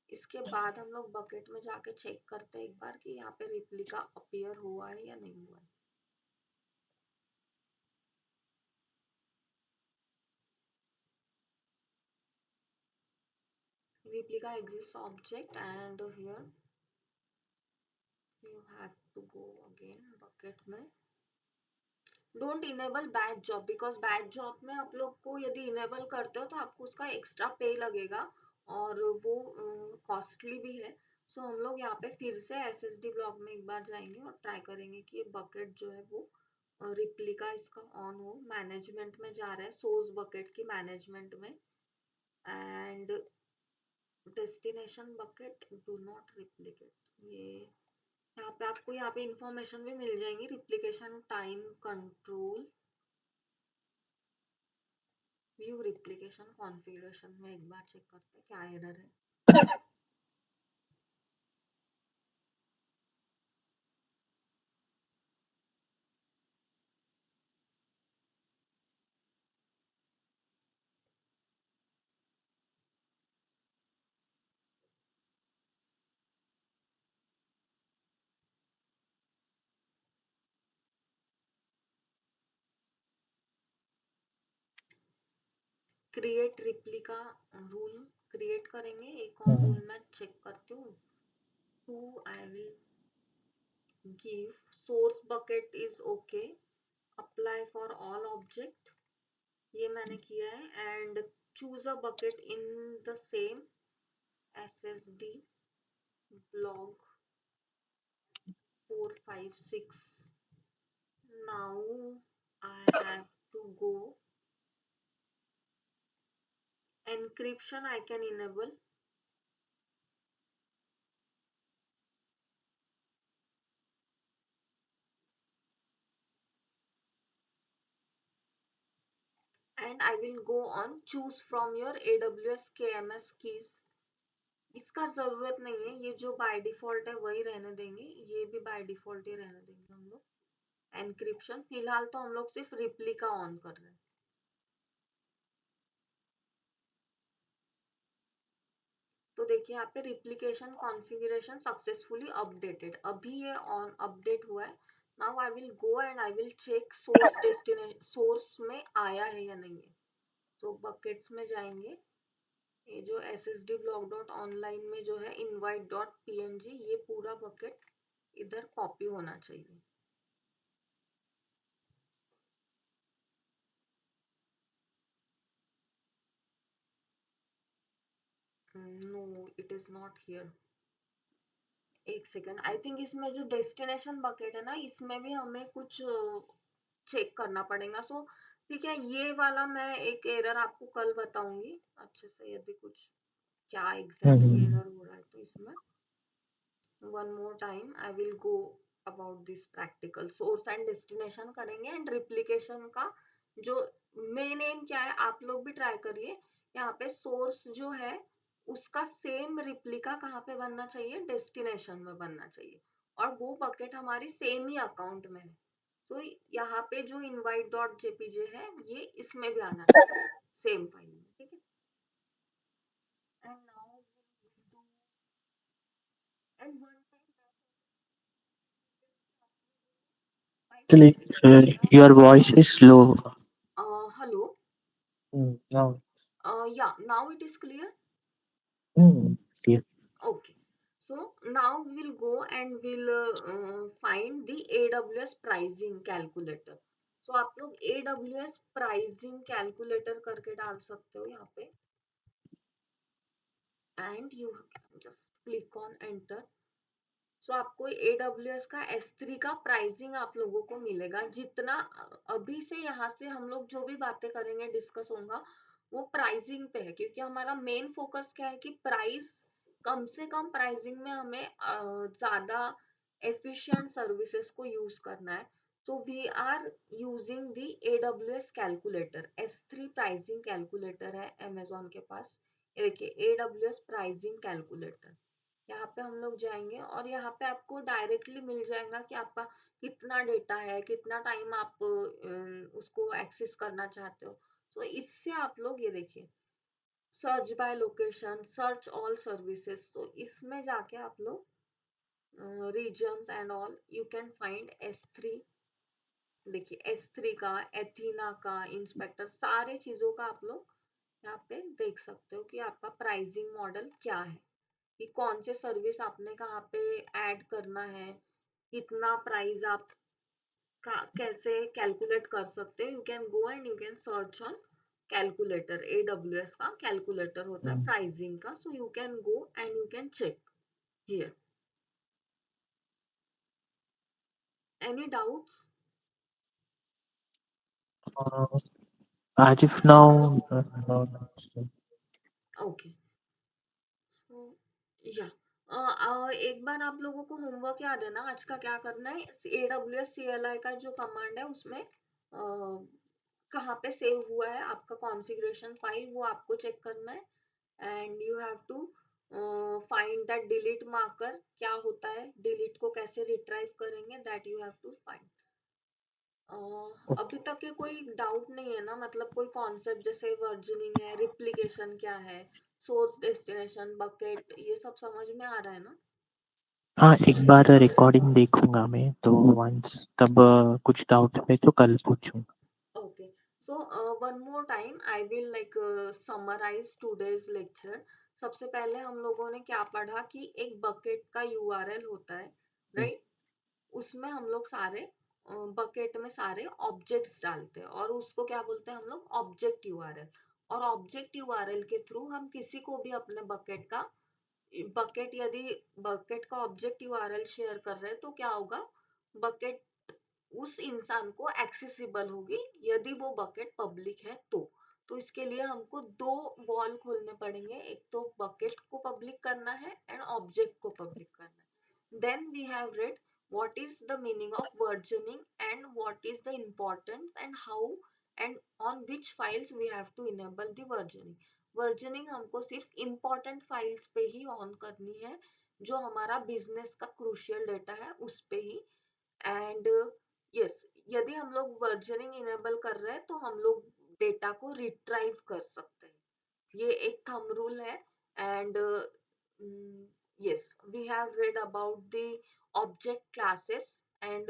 इसके बाद हम लोग बकेट में जाके चेक करते हैं एक बार कि यहाँ पे रिप्लिका अपीयर हुआ है या नहीं हुआ है. Replica exists object and here you have to go again bucket में. Don't enable batch job because batch job में आप लोग को यदि इनेबल करते हो तो आपको उसका एक्स्ट्रा पे लगेगा और वो कॉस्टली भी है. सो हम लोग यहाँ पे फिर से SSD ब्लॉक में एक बार जाएंगे और ट्राई करेंगे कि ये बकेट जो है वो रिप्लिका इसका ऑन हो. मैनेजमेंट में जा रहा है, सोर्स बकेट की मैनेजमेंट में, and destination bucket do not replicate. ये यहाँ पे आपको यहाँ पे इंफॉर्मेशन भी मिल जाएंगी. Replication time control view replication configuration में एक बार चेक करते हैं क्या एरर है. क्रिएट रिप्लिका रूल क्रिएट करेंगे. एक और रूल मैं चेक करती हूँ. To I will give source bucket is okay, apply for all object, ये मैंने किया है. And choose a bucket in the same SSD block 456. Now I have to go encryption. I can enable. And I will go on choose from your AWS KMS keys. इसका जरूरत नहीं है, ये जो बाय डिफॉल्ट है वही रहने देंगे. ये भी बाय डिफॉल्ट ही रहने देंगे हम लोग. एनक्रिप्शन फिलहाल तो हम लोग सिर्फ रिप्लिका ऑन कर रहे हैं. तो देखिए यहाँ पे रिप्लिकेशन कॉन्फ़िगरेशन सक्सेसफुली अपडेटेड, अभी ये ऑन अपडेट हुआ है. Now I will go and I will check source destination source में आया है या नहीं है. तो बकेट्स में जाएंगे. ये जो SSD ब्लॉक डॉट ऑनलाइन में जो है इनवाइट डॉट PNG, ये पूरा बकेट इधर कॉपी होना चाहिए. No, it is not here. एक सेकेंड, आई थिंक इसमें जो डेस्टिनेशन बकेट है ना, इसमें भी हमें कुछ चेक करना पड़ेगा. सो ठीक है, ये वाला मैं एक एरर आपको कल बताऊंगी अच्छे से, यदि कुछ क्या एग्जैक्टली हम्म एरर हो रहा है तो इसमें one more time I will go about this practical source and destination करेंगे एंड रिप्लिकेशन का जो मेन एम क्या है, आप लोग भी ट्राई करिए। यहाँ पे सोर्स जो है उसका सेम रिप्लिका कहाँ पे बनना चाहिए, डेस्टिनेशन में बनना चाहिए, और वो बकेट हमारी सेम ही अकाउंट में है। तो यहाँ पे जो इनवाइट डॉट जेपीजे है ये इसमें भी आना चाहिए, सेम फाइल में, ठीक है। And now do and one Actually, your voice is slow. Hello, Now, या now it is clear. yeah. Okay, so now we'll go and we'll find the AWS pricing calculator. So आप लोग AWS pricing calculator करके डाल सकते हो यहाँ पे, and you just click on enter. सो आपको AWS का S3 का प्राइसिंग आप लोगों को मिलेगा, जितना अभी से यहाँ से हम लोग जो भी बातें करेंगे डिस्कस होगा वो प्राइसिंग पे है, क्योंकि हमारा मेन फोकस क्या है कि प्राइस कम से कम प्राइसिंग में हमें ज्यादा एफिशिएंट सर्विसेज को यूज करना है। So we are using the AWS calculator, S3 pricing calculator है अमेजोन के पास। ये देखिए AWS प्राइसिंग कैलकुलेटर, यहाँ पे हम लोग जाएंगे और यहाँ पे आपको डायरेक्टली मिल जाएगा कि आपका कितना डेटा है, कितना टाइम आप उसको एक्सेस करना चाहते हो। तो इससे आप लोग ये देखिए search by location, search all services, तो इसमें जाके आप लोग regions and all you can find S3। देखिए S3 का, एथीना का, इंस्पेक्टर, सारे चीजों का आप लोग यहाँ पे देख सकते हो कि आपका प्राइसिंग मॉडल क्या है, कि कौन से सर्विस आपने कहाँ पे ऐड करना है, कितना प्राइस आप कैसे कैलकुलेट कर सकते हो। You can go and you can search on calculator, AWS का कैलकुलेटर होता है प्राइसिंग का, so you can go and you can check here. Any doubts? Uh, as if now, no, okay, so या एक बार आप लोगों को होमवर्क याद है ना आज का, क्या करना है, AWS CLI का जो कमांड है उसमें कहाँ पे सेव हुआ है आपका कॉन्फ़िगरेशन फाइल, वो आपको चेक करना है। And you have to find that delete marker क्या होता है, डिलीट को कैसे रिट्राइव करेंगे, that you have to find. अभी तक के कोई डाउट नहीं है ना, मतलब कोई कॉन्सेप्ट जैसे वर्जनिंग है, रिप्लिकेशन क्या है, सोर्स डेस्टिनेशन बकेट, ये सब समझ में आ रहा है ना? हाँ एक बार रिकॉर्डिंग देखूंगा मैं तो वंस तब कुछ डाउट है तो कल पूछूंगा। Okay, so one more time I will like summarize today's lecture. सबसे पहले हम लोगों ने क्या पढ़ा कि एक बकेट का URL होता है, राइट? उसमें हम लोग सारे बकेट में सारे ऑब्जेक्ट्स डालते हैं और उसको क्या बोलते हैं हम लोग, ऑब्जेक्ट यूआरएल। और ऑब्जेक्ट यूआरएल के थ्रू हम किसी को भी अपने बकेट यदि बकेट का ऑब्जेक्ट यूआरएल शेयर कर रहे हैं तो क्या होगा, बकेट उस इंसान को एक्सेसिबल होगी यदि वो बकेट पब्लिक है तो इसके लिए हमको दो वॉल खोलने पड़ेंगे, एक तो बकेट को पब्लिक करना है एंड ऑब्जेक्ट को पब्लिक करना है। Then we have read what is the meaning of versioning and what is the importance and how and on which files we have to enable the versioning. Versioning हमको सिर्फ important files पे ही on करनी है, जो हमारा business का crucial data है उस पे ही। एंड यस, यदि हम लोग वर्जनिंग इनेबल कर रहे हैं तो हम लोग डेटा को रिट्राइव कर सकते हैं, ये एक थंब रूल है। And yes, we have read about the object classes and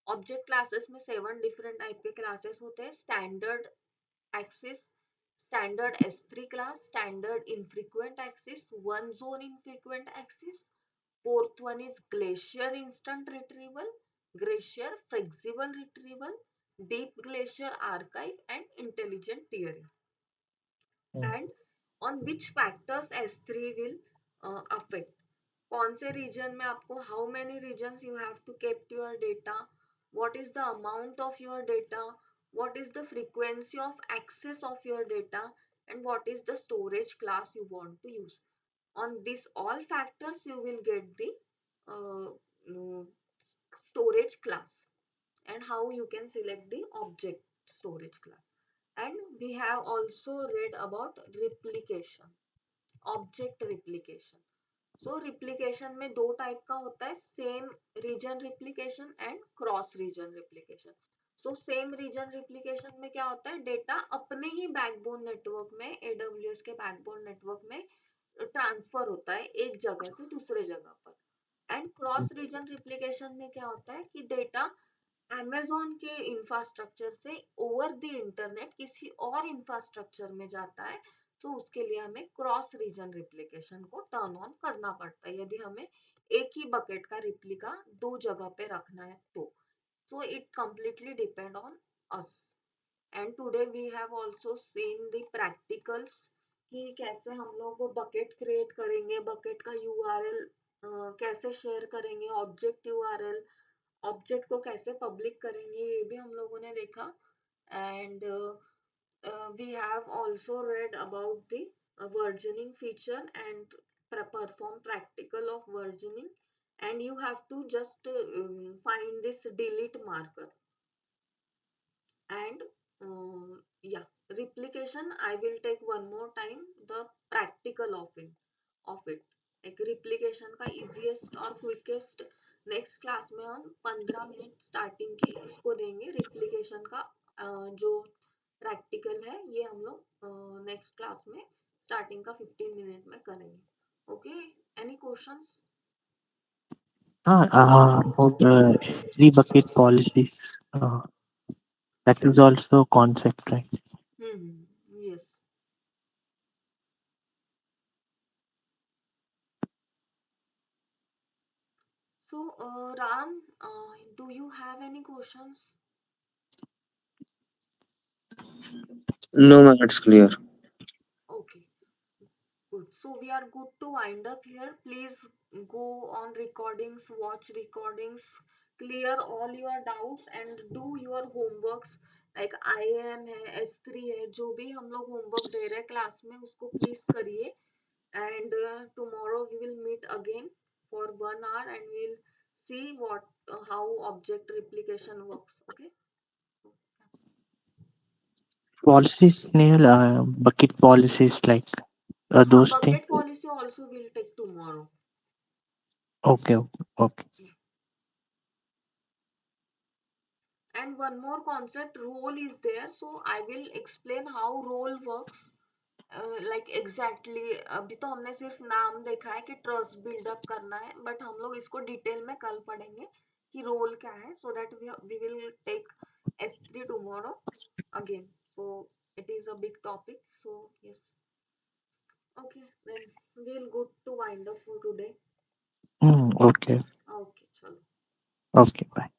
object classes में 7 डिफरेंट टाइप के क्लासेस होते हैं, standard axis, standard S3 class, standard infrequent axis, one zone infrequent axis, fourth one is glacier instant retrieval, glacier flexible retrieval, deep glacier archive and intelligent tiering. And on which factors S3 will affect, कौन से region में आपको, how many regions you have to kept your data, what is the amount of your data, what is the frequency of access of your data, and what is the storage class you want to use. On these all factors, you will get the uh, mm, storage class, and how you can select the object storage class. And we have also read about replication, object replication. So replication में दो type का होता है, same region replication and cross region replication. So same region replication में क्या होता है, data अपने ही बैकबोन नेटवर्क में, एडब्ल्यूएस के बैकबोन नेटवर्क में ट्रांसफर होता है एक जगह से दूसरे जगह पर. एंड क्रॉस रीजन रिप्लिकेशन में क्या होता है कि डेटा अमेज़न के इंफ्रास्ट्रक्चर से ओवर द इंटरनेट किसी और इंफ्रास्ट्रक्चर में जाता है. तो उसके लिए हमें क्रॉस रीजन रिप्लिकेशन को टर्न ऑन करना पड़ता है, यदि हमें एक ही बकेट का रिप्लिका दो जगह पे रखना है तो. So it completely depend on us. And today we have also seen the practicals कि कैसे हम लोग बकेट क्रिएट करेंगे, बकेट का यूआरएल कैसे शेयर करेंगे, ऑब्जेक्ट यूआरएल, ऑब्जेक्ट को कैसे पब्लिक करेंगे, ये भी हम लोगों ने देखा. And we have also read about the versioning feature and perform practical of versioning. And you have to just find this delete marker. And yeah, replication I will take one more time, the practical of it. एक replication का easiest और quickest next class में हम 15 minute starting की इसको देंगे. Replication का जो प्रैक्टिकल है ये हम लोग नेक्स्ट क्लास में स्टार्टिंग का 15 मिनट में करेंगे. Okay, any questions? About three bucket policies. That is also concept, right? Yes. So Ram, do you have any questions? No, ma'am, it's clear. Okay, good. So we are good to wind up here. Please go on recordings, watch recordings, clear all your doubts and do your homeworks. Like IAM है, S3 है, जो भी हम लोग homework दे रहे हैं class में उसको please करिए. And tomorrow we will meet again for 1 hour and we'll see what how object replication works. Okay. Policies, Neil, bucket policies, like हाँ, those things. bucket policy also will take tomorrow. Okay, okay, okay. Yeah. And one more concept, role is there, so I will explain how role works. Like exactly, अभी तो हमने सिर्फ नाम देखा है कि trust buildup करना है, बट हम लोग इसको डिटेल में कल पढ़ेंगे कि रोल क्या है. So that we will take S3 tomorrow again. So it is a big topic. So yes. Okay, then we'll go to wind up for today. Okay, Okay, chalo. okay, bye.